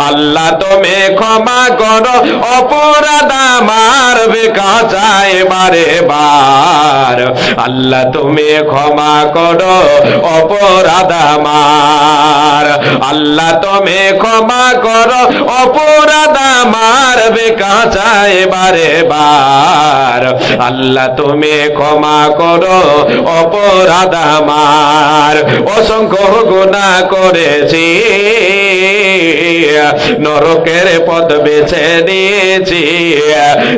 আল্লাহ তুমি ক্ষমা করো অপরাধ আমার বেকাচায় বারে বার, আল্লাহ তুমি ক্ষমা করো অপরাধ আমার, আল্লাহ তুমি ক্ষমা করো অপরাধ আমার বেকাচায় বারে বার, আল্লাহ তুমি ক্ষমা করো অপরাধ আমার। অসংখ্য গুনাহ করেছি, নরকের পথ বেছে নিয়েছি,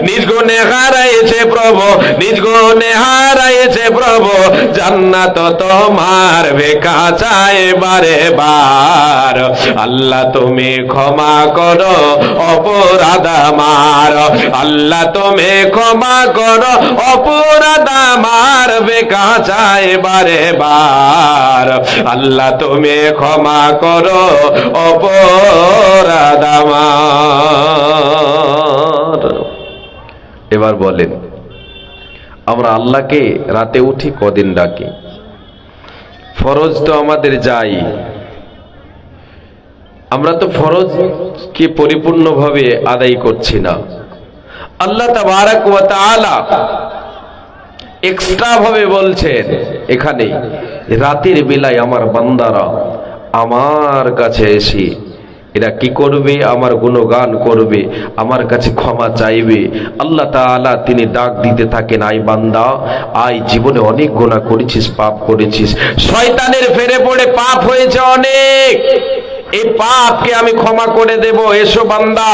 নিজ গুণে হারাইছে প্রভু, নিজ গুণে হারাইছে প্রভু, জান্নাত তোমার বেকাচায় বারে বার, আল্লাহ তুমি ক্ষমা করো অপরাধ আমার, আল্লাহ তুমি ক্ষমা করো অপরাধ আমার বেকাচায় বারে বার, আল্লাহ তুমি ক্ষমা করো অপরাধ আমার। এবার বলেন, আমরা আল্লাহকে রাতে উঠি কদিন ডাকি, ফরজ তো আমাদের যাই, আমরা তো ফরজ কি পরিপূর্ণভাবে আদায় করছি না। আল্লাহ তাবারাক ওয়া তাআলা এক্সট্রা ভাবে বলছেন এখানে, রাতের বেলায় আমার বান্দারা আমার কাছে এসে এরা কি করবে? আমার গুণগান করবে, আমার কাছে ক্ষমা চাইবে। আল্লাহ তাআলা তিনি ডাক দিতে থাকেন, আই বান্দা, আই জীবনে অনেক গুনাহ করেছিস, পাপ করেছিস, শয়তানের ফেরে পড়ে পাপ হয়েছে অনেক, এই পাপকে আমি ক্ষমা করে দেব, এসো বান্দা।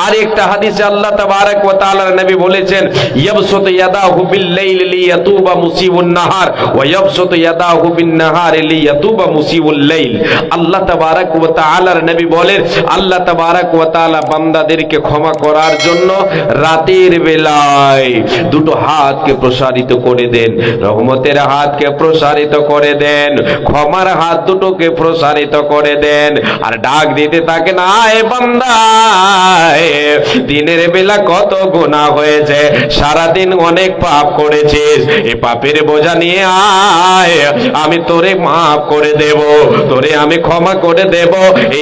আর একটা হাদিসে আল্লাহ তাবারক ওয়া তাআলার নবী বলেছেন, ইয়াবসুতু ইয়াদাহু বিল-লাইলি লিয়াতুবা মুসিবুন নাহার ওয়া ইয়াবসুতু ইয়াদাহু বিন-নাহারি লিয়াতুবা মুসিবুল লাইল। আল্লাহ তাবারক ওয়া তাআলার নবী বলেন, আল্লাহ তাবারক ওয়া তাআলা বান্দাদেরকে ক্ষমা করার জন্য রাতের বেলায় দুটো হাতকে প্রসারিত করে দেন, রহমতের হাতকে প্রসারিত করে দেন, ক্ষমার হাত দুটোকে প্রসারিত করে দেন, আর ডাক দিতে থাকে, না এ বান্দা, দিনের বেলা কত গুনাহ হয়েছে, সারাদিন অনেক পাপ করেছিস, এই পাপের বোঝা নিয়ে আয়, আমি তোরে মাফ করে দেব, তোরে আমি ক্ষমা করে দেব।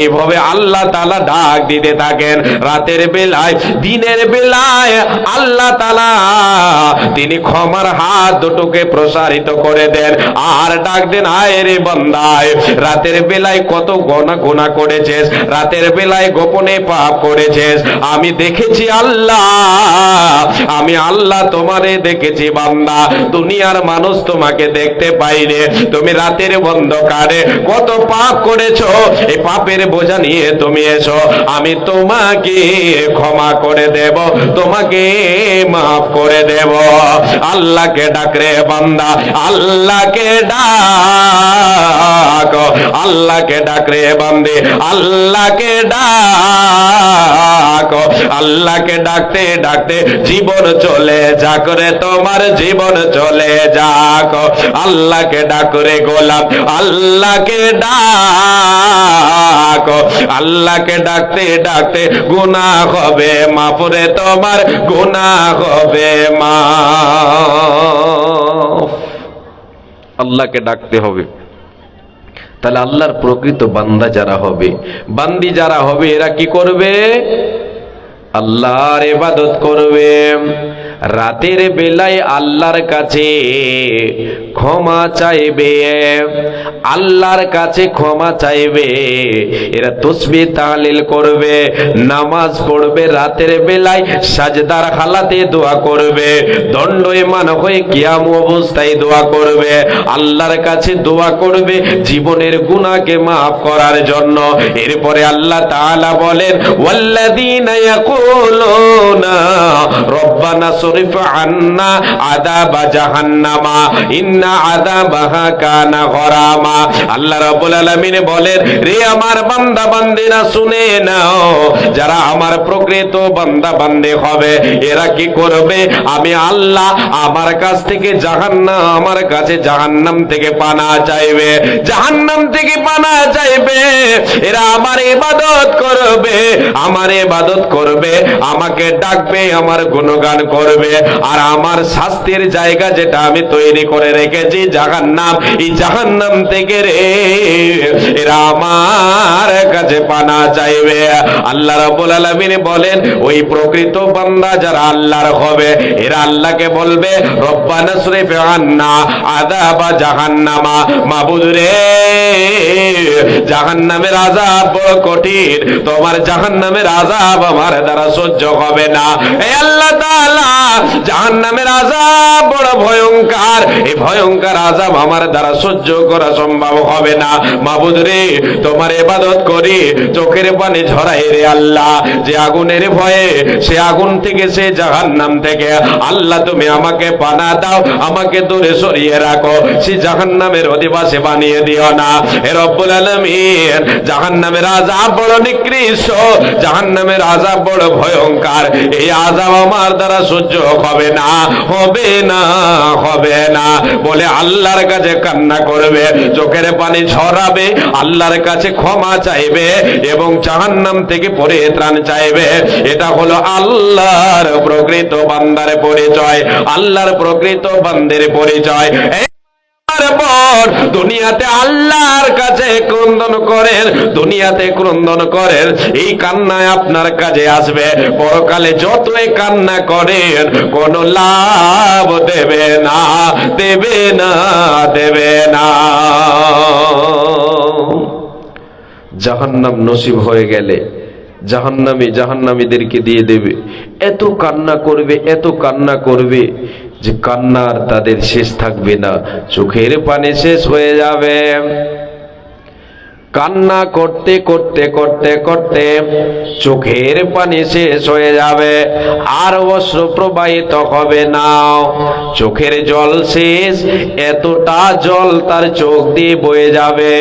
এইভাবে আল্লাহ তাআলা ডাক দিতে থাকেন রাতের বেলায়। দিনের বেলায় আল্লাহ তাআলা তিনি ক্ষমার হাত দুটোকে প্রসারিত করে দেন, আর ডাক দেন, আয় রে বান্দায়, রাতের বেলায় কত গুনাহ করেছিস, রাতের বেলায় গোপনে পাপ করেছিস, আমি দেখেছি আল্লাহ, আমি আল্লাহ তোমারে দেখেছি বান্দা, দুনিয়ার মানুষ তোমাকে দেখতে পাইনি, তুমি রাতের অন্ধকারে কত পাপ করেছো, এই পাপের বোঝা নিয়ে তুমি এসো, আমি তোমাকে ক্ষমা করে দেব, তোমাকে মাফ করে দেব। আল্লাহকে ডাক রে বান্দা, আল্লাহকে ডাক, আল্লাহকে ডাক রে বান্দে, আল্লাহকে ডাক, আল্লাহকে ডাকতে ডাকতে জীবন চলে যাক রে, তোমার জীবন চলে যাক। আল্লাহকে ডাক রে গোলাম, আল্লাহকে ডাক, আল্লাহকে ডাকতে ডাকতে গুনাহ হবে মাফ রে, তোমার গুনাহ হবে মাফ। আল্লাহকে ডাকতে হবে। তাহলে আল্লাহর প্রকৃত বান্দা যারা হবে, বান্দি যারা হবে, এরা কি করবে? আল্লাহর ইবাদত করবে, রাতের বেলায় আল্লাহর কাছে ক্ষমা চাইবে, আল্লাহর কাছে ক্ষমা চাইবে, এরা তাসবিহ তাহলিল করবে, নামাজ পড়বে, রাতের বেলায় সাজদার হালাতে দোয়া করবে, দণ্ডায়মান হয়ে কিয়াম অবস্থায় দোয়া করবে, আল্লাহর কাছে দোয়া করবে জীবনের গুনাহকে মাফ করার জন্য। এরপরে আল্লাহ তাআলা বলেন, ওয়াল্লাযীনা ইয়াকুলুনা রব্বানা সরিফ আন্না আযাবা জাহান্নামা ইন্না আযাবাহা কানা গরামা। আল্লাহ রাব্বুল আলামিন বলেন, রে আমার বান্দা বান্দিরা শুনে নাও, যারা আমার প্রকৃত বান্দা বান্দি হবে, এরা কি করবে? আমি আল্লাহ আমার কাছ থেকে জাহান্নাম, আমার কাছে জাহান্নাম থেকে পানা চাইবে, জাহান্নাম থেকে পানা চাইবে, এরা আমার ইবাদত করবে, আমার ইবাদত করবে, আমাকে ডাকবে, আমার গুণগান করবে, আর আমার শাস্তির জায়গা যেটা আমি তৈরি করে রেখেছি জাহান্নাম, এই জাহান্নাম থেকে রে এরা আমার কাছে পানা চাইবে। আল্লাহ রাব্বুল আলামিন বলেন, ওই প্রকৃত বান্দা যারা আল্লাহর হবে, এরা আল্লাহকে বলবে, রব্বানা সরিফ আন্না আযাবা জাহান্নামা, মাবুদ রে জাহান্নামের আযাব বড় কঠিন, তোমার জাহান্নামের আযাব আমার দ্বারা সহ্য হবে না। এই আল্লাহ তাআলা, জাহান্নামের আযাব বড় ভয়ঙ্কর, এই ভয়ঙ্কর আযাব আমার দ্বারা সহ্য করা সম্ভব হবে না। মাবুদ রে তোমার ইবাদত করি, চোখের পানি ঝরাই রে আল্লাহ, যে আগুনের ভয়ে, সে আগুন থেকে, সে জাহান্নাম থেকে আল্লাহ তুমি আমাকে পানা দাও, আমাকে দূরে সরিয়ে রাখো, সে জাহান্নামের অধিবাসী বানিয়ে দিও না। হে রব্বুল আলামিন, জাহান্নামের আযাব বড় নিকৃষ্ট, জাহান্নামের আযাব বড় ভয়ঙ্কর, এই আযাব আমার দ্বারা সহ্য হবে না, হবে না, হবে না বলে আল্লাহর কাছে কান্না করবে, চোখের পানি ঝরাবে, আল্লাহর কাছে ক্ষমা চাইবে এবং জাহান্নাম থেকে পরিত্রাণ চাইবে। এটা হলো আল্লাহর প্রকৃত বান্দার পরিচয়, আল্লাহর প্রকৃত বান্দের পরিচয়। পর দুনিয়াতে আল্লাহর কাছে ক্রন্দন করেন, দুনিয়াতে ক্রন্দন করেন, এই কান্নায় আপনার কাজে আসবে, পরকালে যতই কান্না করেন কোনো লাভ দেবে না, দেবে না, দেবে না। জাহান্নাম নসিব হয়ে গেলে জাহান্নামীদেরকে দিয়ে দেবে। এত কান্না করবে, এত কান্না করবে যে কান্নার তাদের শেষ থাকবে না, চোখের পানি শেষ হয়ে যাবে। কান্না করতে করতে করতে করতে চোখের পানি শেষ হয়ে যাবে, আর অশ্রু প্রবাহিত হবে না, চোখের জল শেষ। এতটা জল তার চোখ দিয়ে বয়ে যাবে,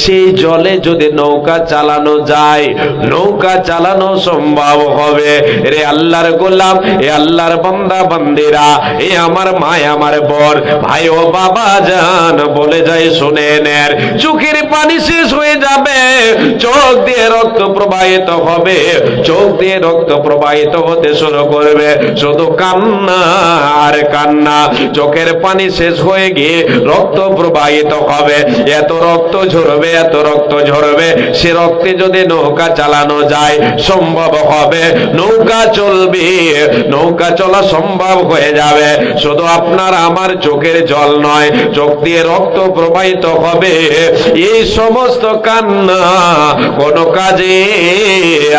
সেই জলে যদি নৌকা চালানো যায়, নৌকা চালানো সম্ভব হবে। রে আল্লাহর গোলাম, এ আল্লাহর বান্দা বান্দিরা, এ আমার মা আমার বোন, ভাই ও বাবা জান, বলে যায় শুনে নেন, চোখের পানি শেষ হয়ে যাবে, চোখ দিয়ে রক্ত প্রবাহিত হবে, চোখ দিয়ে রক্ত প্রবাহিত হতে শুরু করবে, শুধু কান্না আর কান্না। চোখের পানি শেষ হয়ে গিয়ে রক্ত প্রবাহিত হবে, এত রক্ত ঝরবে, এত রক্ত ঝরবে, সে রক্তে যদি নৌকা চালানো যায় সম্ভব হবে, নৌকা চলবে, নৌকা চলা সম্ভব হয়ে যাবে। শুধু আপনার আমার চোখের জল নয়, চোখ দিয়ে রক্ত প্রবাহিত হবে। এই সমস্ত কান্না কোন কাজে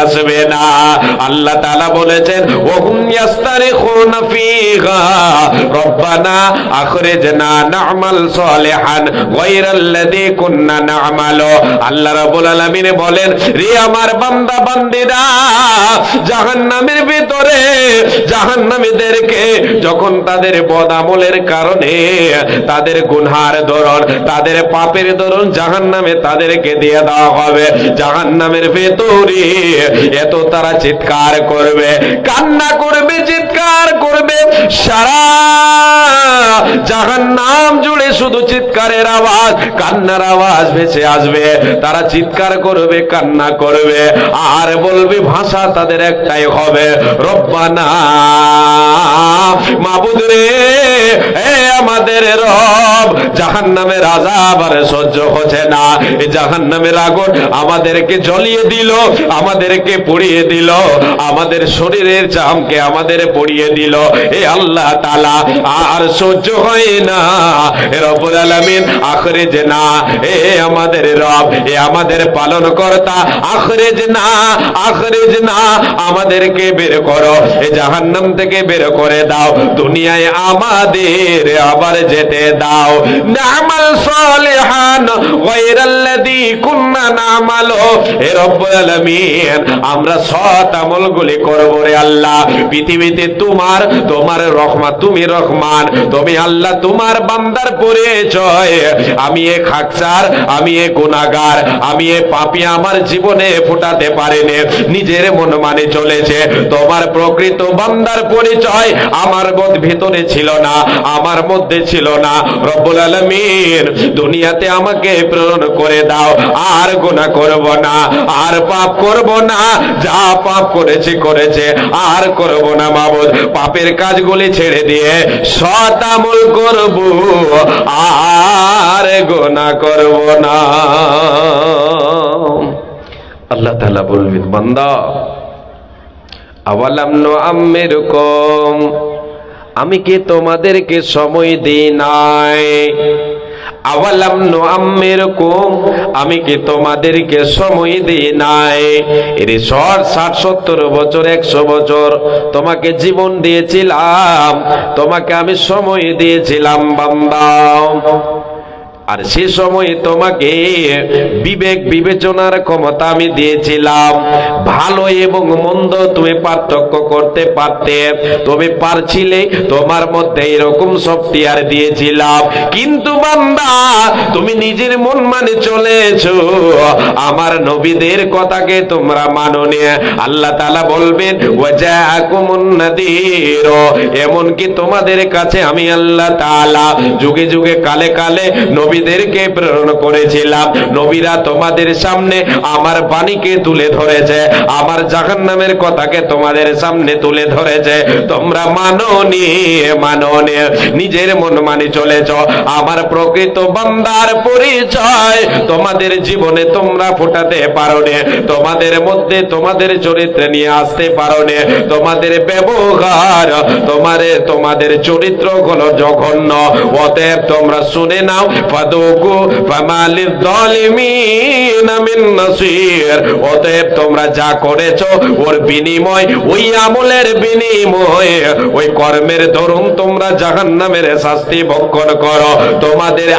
আসবে না। আল্লাহ তাআলা বলেছেন, ওহুম ইয়াস্তারিখুনা ফিহা রব্বানা আখরিজনা না'মাল সালিহান গায়রাল্লাযী কুননা না'মালু। আল্লাহ রাব্বুল আলামিন বলেন, রে আমার বান্দা বান্দীরা, জাহান্নামের ভিতরে জাহান্নামীদেরকে যখন তাদের বদ আমলের কারণে, তাদের গুনহার দরুন, তাদের পাপের দরুন জাহান্নামে তাদেরকে দিয়ে দেওয়া হবে, জাহান্নামের ভেতরে এত তারা চিৎকার করবে, কান্না করবে, চিৎকার করবে, সারা জাহান্নাম জুড়ে শুধু চিৎকারের আওয়াজ, কান্নার আওয়াজ ভেসে আসবে। তারা চিৎকার করবে, কান্না করবে, আর বলবে, ভাষা তাদের একটাই হবে, রব্বানা, মাবুদ রে, হে আমাদের রব, জাহান্নামের আযাব আর সহ্য হচ্ছে না, এই জাহান্নামের আগুন আমাদেরকে জ্বলিয়ে দিল, আমাদেরকে পুড়িয়ে দিল, আমাদের শরীরের চামকে আমাদের পুড়িয়ে দিল, এ আল্লাহ তাআলা আর সহ্য হয় না, এ রব্বুল আলামিন আখরিজনা, এ আমাদের রব, এ আমাদের পালনকর্তা, আখরিজনা, আখরিজনা, আমাদেরকে বের করো, এই জাহান্নাম থেকে বের করে দাও, দুনিয়ায় আমাদের আবার যেতে দাও, না'মাল সালিহান গায়রাল্লাযী কুননা না'মালু। হে রব্বুল আলামিন, আমরা সৎ আমলগুলি করব রে আল্লাহ। পৃথিবীতে তোমার রহমত, তুমি রহমান, তুমি আল্লাহ, তোমার বান্দার পরিচয় আমি এ খাকসার, আমি এ গুনাহগার, আমি এ পাপী আমার জীবনে ফোটাতে পারিনি, নিজের মন মানে চলেছে। তোমার প্রকৃত বান্দার পরিচয় আমার ভিতরে ছিল না, আমার মধ্যে ছিল না। রব্বুল আলামিন, দুনিয়াতে আমাকে প্রেরণ করে দাও, আর গুনাহ করব না, আর পাপ করব না, যা পাপ করেছে আর করব না মাবুদ। পাপের কাজগুলি ছেড়ে দিয়ে সৎ আমল করব, আর গুনাহ করব না। আল্লাহ তাআলা বলবেন, বান্দা, আওয়ালাম নুআম্মিরকুম, আমি কি তোমাদেরকে সময় দিই নাই? আওয়ালাম নুআম্মিরকুম, আমি কি তোমাদেরকে সময় দিই নাই? এর 60-70 বছর, 100 বছর তোমাকে জীবন দিয়েছিলাম, তোমাকে আমি সময় দিয়েছিলাম বান্দা, আর সে সময় তোমাকে বিবেক বিবেচনার ক্ষমতা আমি দিয়েছিলাম, ভালো এবং মন্দ তুমি পার্থক্য করতে পারতে, তুমি পারছিলে, তোমার মধ্যে এরকম সফটওয়্যার দিয়েছিলাম, কিন্তু বান্দা তুমি নিজের মন মানে চলেছো, আমার নবীদের কথাকে তোমরা মানোনি। আল্লাহ তাআলা বলবেন, ওয়াজাআকুমুন নাযীর, এমনকি তোমাদের কাছে আমি আল্লাহ তাআলা যুগে যুগে কালে কালে নবীদেরকে প্রেরণ করেছিলাম, নবীরা তোমাদের সামনে আমার বাণীকে তুলে ধরেছে, আমার জাহান্নামের কথাকে তোমাদের সামনে তুলে ধরেছে, তোমরা মানোনি, নিজের মন মানে চলেছ। আমার প্রকৃত বান্দার পরিচয় তোমাদের জীবনে তোমরা ফোটাতে পারোনি, তোমাদের মধ্যে তোমাদের চরিত্রে নিয়ে আসতে পারোনি, তোমাদের ব্যবহার, তোমাদের চরিত্র হলো জঘন্য। অতএব তোমরা শুনে নাও, ফাদুকু ফামালিয যালিমিনা মিন নাসির। অতএব তোমরা যা করেছো ওর বিনিময়, ওই আমলের বিনিময়, ওই কর্মের দরুন তোমরা জাহান্নামের শাস্তি ভক্ষণ করো। তোমাদের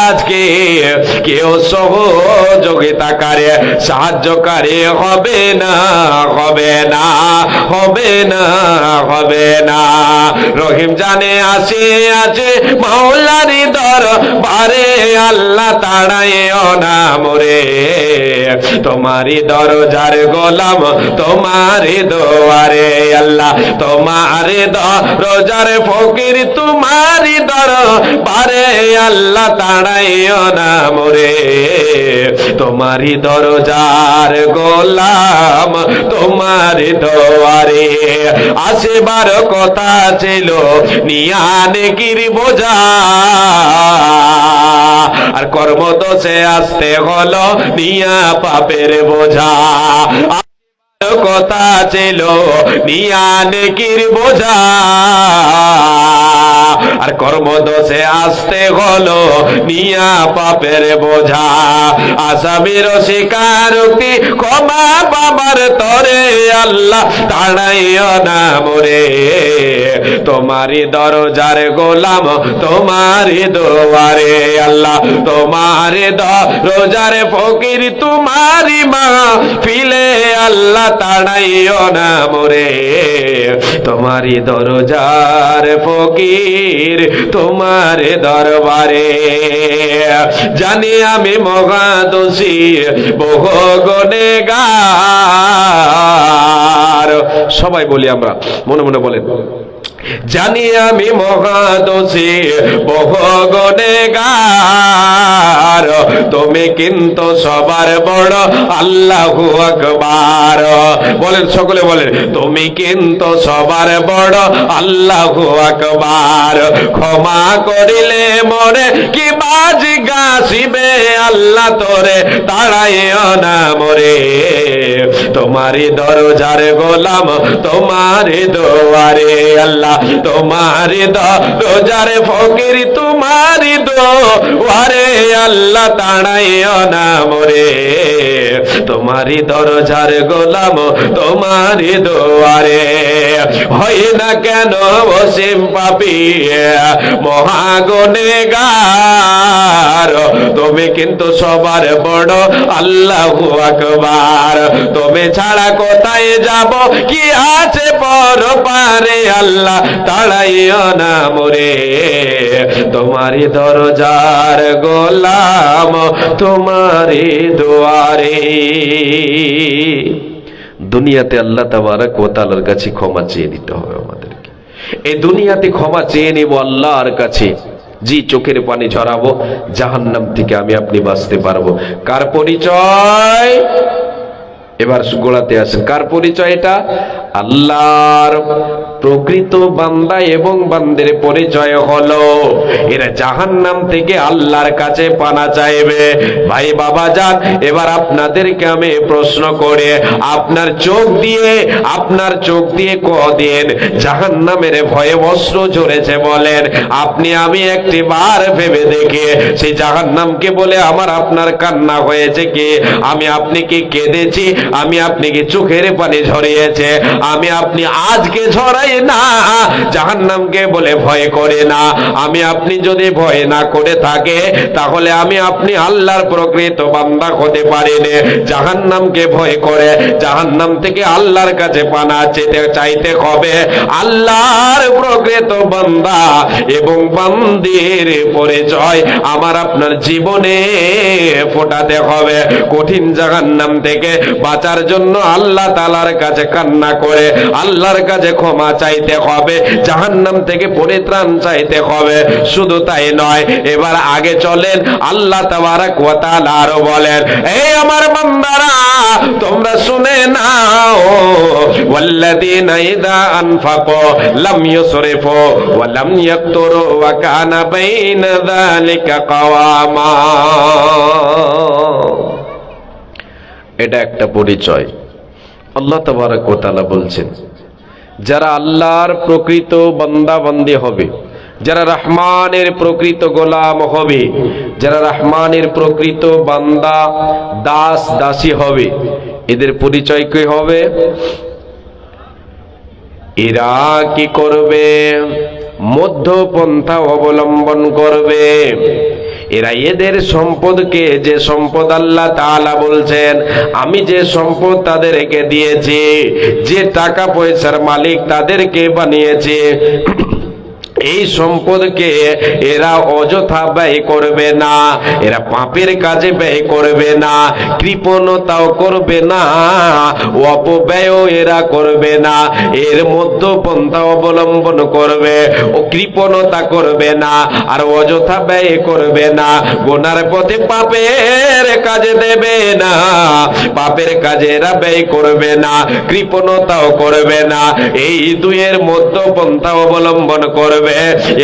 আজকে কেউ সহযোগিতাকারী সাহায্যকারী হবে না, হবে না, হবে না, হবে না। রহিম জানে আসে আছে মাওলারি দরবারে, আল্লাহ তাড়াইও না মোরে। তোমারি দরজার গোলাম তোমারি দোয়ারে আল্লাহ, তোমারি দরজার ফকির তোমারি দরবারে, আল্লাহ তাড়াইও না মোরে। তোমারি দরজার গোলাম তোমারি দোয়ারে। আসেবার কথা ছিল নিয়ানে কির বোঝা, আর কর্মদোষে আসতে হলো নিয়া পাপের বোঝা। কথা ছিল নিয়ানে কির বোঝা, আর কর্মদোষে আসতে হলো নিয়া পাপের বোঝা। আসামির স্বীকারোক্তি ক্ষমা বাবার তরে, আল্লাহ তাড়াইও না মোরে। তোমারি দরজার গোলাম তোমারি দোয়ারে আল্লাহ, তোমারি দরজার ফকির তোমারি মা ফিলে, আল্লাহ তাড়াইও না মোরে। তোমারি দরজার ফকির তোমার দরবারে। জানি আমি মহাদোষী বহু গুনেগার। সবাই বলি আমরা, মনে মনে বলেন, জানি আমি মহাদোষী বহু গুনেগার, তুমি কিন্তু সবার বড় আল্লাহু আকবার। বলেন, সকলে বলেন, তুমি কিন্তু সবার বড় আল্লাহু আকবার। ক্ষমা করিলে মরে কি বাজি গাছিবে, আল্লাহ তোরে তাড়াইও না মোরে। তোমারি দরজার গোলাম তোমারি দোয়ারে আল্লাহ, তোমারি দরজার ফকির তোমারি দোয়ারে, আল্লাহ তাড়াইও না মোরে। তোমারি দরজার গোলাম তোমারি দোয়ারে। হয় না কেন অসীম পাপী মহাগুনেগার, তুমি কিন্তু সবার বড় আল্লাহু আকবার। তুমি ছাড়া কোথায় যাব, কি আছে পরপারে, আল্লাহ তাড়াইও না মোরে। তোমারি দরজার গোলাম তোমারি দুয়ারে। দুনিয়াতে আল্লাহ তাবারক ওয়া তাআলার কাছে ক্ষমা চেয়ে নিতে হবে আমাদেরকে। এই দুনিয়াতে ক্ষমা চেয়ে নেব আল্লাহর কাছে, জি চোখের পানি ঝরাবো, জাহান্নাম থেকে আমি আপনি বাঁচতে পারবো। কার পরিচয়? এবার গোড়াতে আসেন, কার পরিচয় এটা? আল্লাহর প্রকৃত বান্দা এবং বান্দের পরিচয় হলো এরা জাহান্নাম থেকে আল্লাহর কাছে পানা চাইবে। ভাই বাবা যান, এবার আপনাদেরকে আমি প্রশ্ন করে, আপনার চোখ দিয়ে কদিন জাহান্নামের ভয়ে অশ্র ঝরেছে বলেন? আপনি আমি একটি বার ভেবে দেখে সেই জাহান্নামকে বলে আমার আপনার কান্না হয়েছে কি? আমি আপনি কি কেঁদেছি? আমি আপনি কি চোখের পানি ঝরিয়েছে? আমি আপনি আজকে ঝরাই না, জাহান্নামকে বলে ভয় করে না। আমি আপনি যদি ভয় না করে থাকে, তাহলে আমি আপনি আল্লাহর প্রকৃত বান্দা হতে পারিনি। জাহান্নামকে ভয় করে জাহান্নাম থেকে আল্লাহর কাছে পানা চাইতে হবে। আল্লাহর প্রকৃত বান্দা এবং বান্দির পরিচয় আমার আপনার জীবনে ফোটাতে হবে। কঠিন জাহান্নাম থেকে বাঁচার জন্য আল্লাহ তাআলার কাছে কান্না করে আল্লাহর কাছে ক্ষমা চাইতে হবে, জাহান্নাম থেকে পরিত্রাণ চাইতে হবে। শুধু তাই নয়, এবার আগে চলেন, আল্লাহ তাবারক ওয়া তাআলা আরো বলেন, এই আমার বান্দারা তোমরা শুনে নাও, ওয়াল্লাযীনা ইযা আনফাকু লাম ইউসরিফু ওয়া লাম ইয়াকতুরু ওয়া কানা বাইনা যালিকা কাওয়ামা। এটা একটা পরিচয়। আল্লাহ তাবারক ওয়া তাআলা বলছেন, যারা আল্লাহর প্রকৃত বান্দা বান্দি হবে, যারা রহমানের প্রকৃত গোলাম হবে, যারা রহমানের প্রকৃত বান্দা দাস দাসী হবে, এদের পরিচয় কি হবে? এরা কি করবে? মধ্যপন্থা অবলম্বন করবে। এরা এদের সম্পদকে, যে সম্পদ আল্লাহ তাআলা বলছেন আমি যে সম্পদ তাদেরকে দিয়েছি, যে টাকা পয়সার মালিক তাদেরকে বানিয়েছে, এই সম্পদকে এরা অযথা ব্যয় করবে না, এরা পাপের কাজে ব্যয় করবে না, কৃপণতাও করবে না, অপব্যয়ও এরা করবে না, এর মধ্যপন্থা অবলম্বন করবে, ও কৃপণতা করবে না, আর অযথা ব্যয় করবে না, গুনার পথে পাপের কাজে দেবে না, পাপের কাজে এরা ব্যয় করবে না, কৃপণতাও করবে না, এই দুইয়ের মধ্যপন্থা অবলম্বন করবে।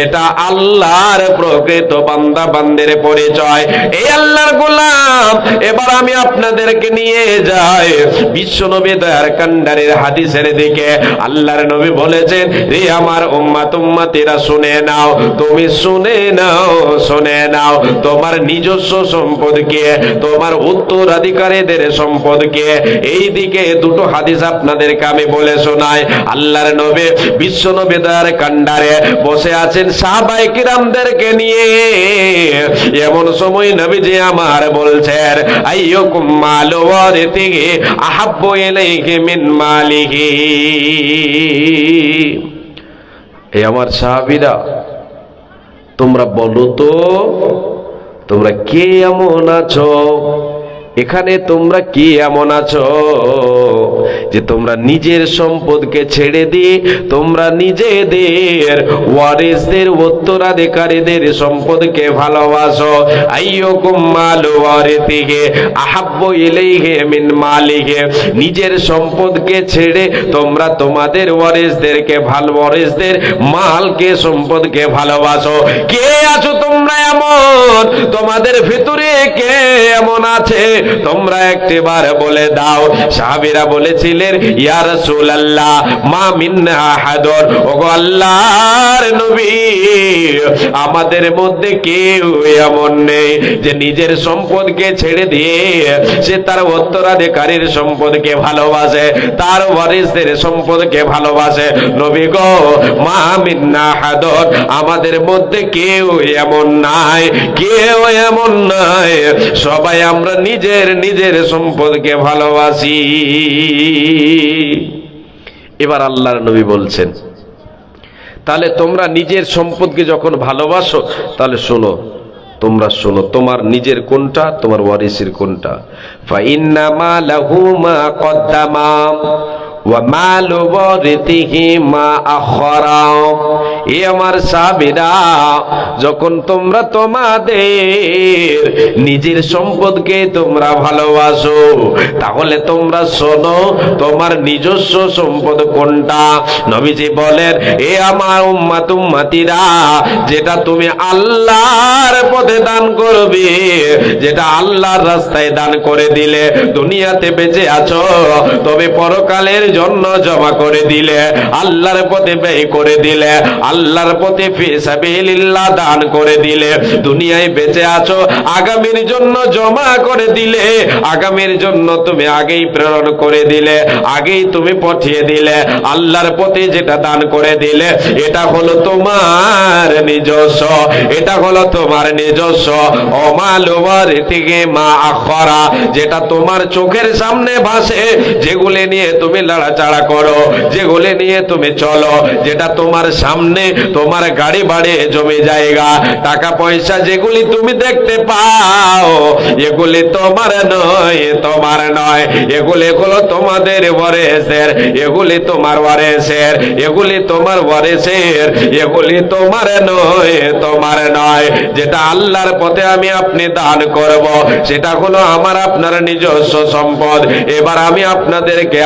এটা আল্লাহর প্রকৃত বান্দা বান্দের পরিচয়। এই আল্লাহর গোলাম। এবার আমি আপনাদেরকে নিয়ে যাই বিশ্বনবী দয়ার কান্ডারের হাদিসের দিকে। আল্লাহর নবী বলেছেন, রে আমার উম্মত উম্মতিরা শুনে নাও, তুমি শুনে নাও, শুনে নাও, তোমার নিজস্ব সম্পদকে, তোমার উত্তরাধিকারীদের সম্পদকে। এই দিকে দুটো হাদিস আপনাদেরকে আমি বলে শোনাই। আল্লাহর নবী বিশ্বনবী দয়ার কান্ডারে বসে আছেন সাহাবায়ে কিরামদেরকে নিয়ে। এমন সময় নবীজি আমার বলছেন, আইয়ুকুম মালু ওয়ারিথিহি আহাব্বু ইলাইহি মিন মালিহি। এই আমার সাহাবীরা, তোমরা বলো তো, তোমরা কে এমন আছো এখানে? তোমরা কি এমন আছো যে তোমরা নিজের সম্পদকে ছেড়ে দিয়ে তোমরা নিজেদের ওয়ারিসদের, উত্তরাধিকারীদের সম্পদকে ভালোবাসো? আইয়ুকুম মালু ওয়ারিথিহি আহাব্বু ইলাইহি মিন মালিহি। নিজের সম্পদকে ছেড়ে তোমরা তোমাদের ওয়ারিসদেরকে ওয়ারিসদের মালকে, সম্পদকে ভালোবাসো। কে আছো তোমরা এমন? তোমাদের ভিতরে কে এমন আছে? তোমরা একটিবার বলে দাও। সাহাবীরা বলেছিলেন, ইয়া রাসূলুল্লাহ মা মিন্না আহাদুন, ওগো আল্লাহর নবী, আমাদের মধ্যে কেউ এমন নেই যে নিজের সম্পদকে ছেড়ে দিয়ে সে তার উত্তরাধিকারীর সম্পদকে ভালোবাসে, তার ওয়ারিসদের সম্পদকে ভালোবাসে। নবী গো, মা মিন্না আহাদুন, আমাদের মধ্যে কেউ এমন নাই, কেউ এমন নাই, সবাই আমরা নিজের নিজের সম্পদকে ভালোবাসি। এবার আল্লাহর নবী বলছেন, তাহলে তোমরা নিজের সম্পদকে যখন ভালোবাসো, তাহলে শোনো, তোমরা শোনো, তোমার নিজের কোনটা, তোমার ওয়ারিসের কোনটা। ফাইন্নামা লাহু মা কদ্দামা ওয়া মালু ওয়ারিথিহি মা আখরা। এ আমার সাহাবীরা, যখন তোমরা তোমাদের নিজের সম্পদকে তোমরা ভালোবাসো, তাহলে তোমরা শোনো, তোমার নিজস্ব সম্পদ কোনটা। নবীজি বলেন, এ আমার উম্মত উম্মতিরা, যেটা তুমি আল্লাহর পথে দান করবে, যেটা আল্লাহর রাস্তায় দান করে দিলে, দুনিয়াতে বেঁচে আছো, তবে পরকালের জন্য জমা করে দিলে, আল্লাহর পথে ব্যয় করে দিলে, আল্লাহর পথে ফি সাবিলিল্লাহ দান করে দিলে, দুনিয়ায় বেঁচে আছো, আগামীর জন্য জমা করে দিলে, আগামীর জন্য তুমি আগেই প্রেরণ করে দিলে, আগেই তুমি পাঠিয়ে দিলে, আল্লাহর পথে যেটা দান করে দিলে, এটা হলো তোমার নিজস্ব, এটা হলো তোমার নিজস্ব। অমালু ওয়ারিথিহি মা আখরা, যেটা তোমার চোখের সামনে ভাসে, যেগুলো নিয়ে তুমি লড়াচড়া করো, যেগুলো নিয়ে তুমি চলো, যেটা তোমার সামনে, তোমার গাড়ি বাড়ি জমি জায়গা, টাকা পয়সা যেগুলি তুমি দেখতে পাও, এগুলি তোমার নয়, তোমার নয়, এগুলি হলো তোমাদের ওয়ারিসের, এগুলি তোমার ওয়ারিসের, এগুলি তোমার ওয়ারিসের, এগুলি তোমার নয়, তোমার নয়। যেটা আল্লাহর পথে আমি আপনি দান করব, সেটা হলো আমার আপনার নিজস্ব সম্পদ। এবার আমি আপনাদেরকে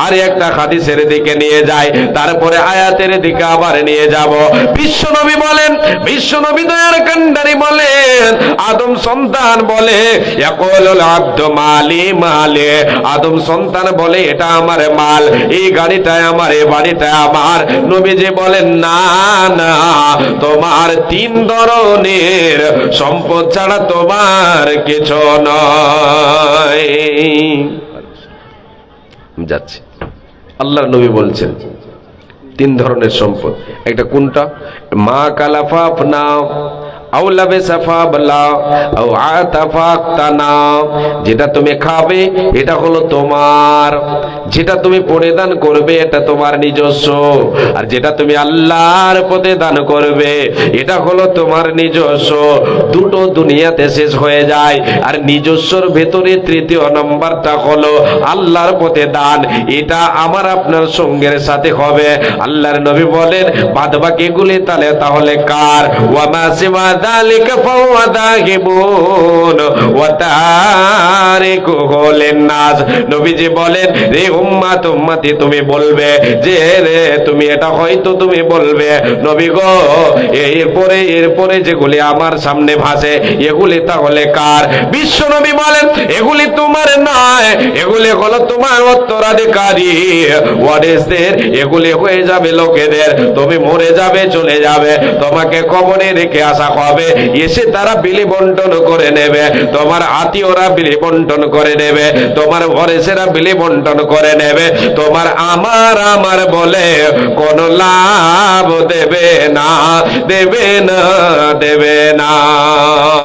আর একটা হাদিসের দিকে নিয়ে যাই, তারপরে আয়াতের দিকে আবার নিয়ে যাই। যাব। বিশ্বনবী বলেন, বিশ্বনবী দয়ার কান্ডারি বলেন, আদম সন্তান বলে ইয়াকুলুল আব্দু মালি মালি, আদম সন্তান বলে এটা আমার মাল, এই গাড়িটা আমার, এই বাড়িটা আমার। নবীজি বলেন না না, তোমার তিন ধরনের সম্পদ ছাড়া তোমার কিছু নয়। যাচ্ছে আল্লাহর নবী বলছেন তিন ধরনের সম্পদ। একটা কোনটা? মা কালাফাফ না আউলাবে সাফাবলা আও আতাফাক্তানা, যেটা তুমি খাবে এটা হলো তোমার, যেটা তুমি পড়ে দান করবে এটা তোমার নিজস্ব, আর যেটা তুমি আল্লাহর পথে দান করবে এটা হলো তোমার নিজস্ব। দুটো দুনিয়াতে শেষ হয়ে যায়, আর নিজস্বর ভেতরে তৃতীয় নম্বরটা হলো আল্লাহর পথে দান, এটা আমার আপনার সঙ্গের সাথে হবে। আল্লাহর নবী বলেন বাদবাকি গুলি তাহলে কার? ওয়া মা সিওয়া যালিকা ফাহুয়া যাহিবুন ওয়া তারিকুহু লিন-নাস। নবীজি বলেন রে উম্মত উম্মতি, তুমি বলবে যে রে তুমি এটা হয়তো তুমি বলবে নবী গো এরপরে যেগুলি আমার সামনে ভাসে এগুলি তাহলে কার? বিশ্ব নবী বলেন এগুলি তোমার নয়, এগুলি হলো তোমার উত্তরাধিকারী ওয়ারিসদের, এগুলি হয়ে যাবে লোকেদের। তুমি মরে যাবে, চলে যাবে, তোমাকে কবরে রেখে আসা হবে, এসে তারা বিলি বন্টন করে নেবে, তোমার আত্মীয়রা বিলি বন্টন করে নেবে, তোমার ওয়ারিসেরা বিলি বন্টন করে নেবে, তোমার আমার বলে কোনো লাভ দেবে না, দেবে না, দেবে না।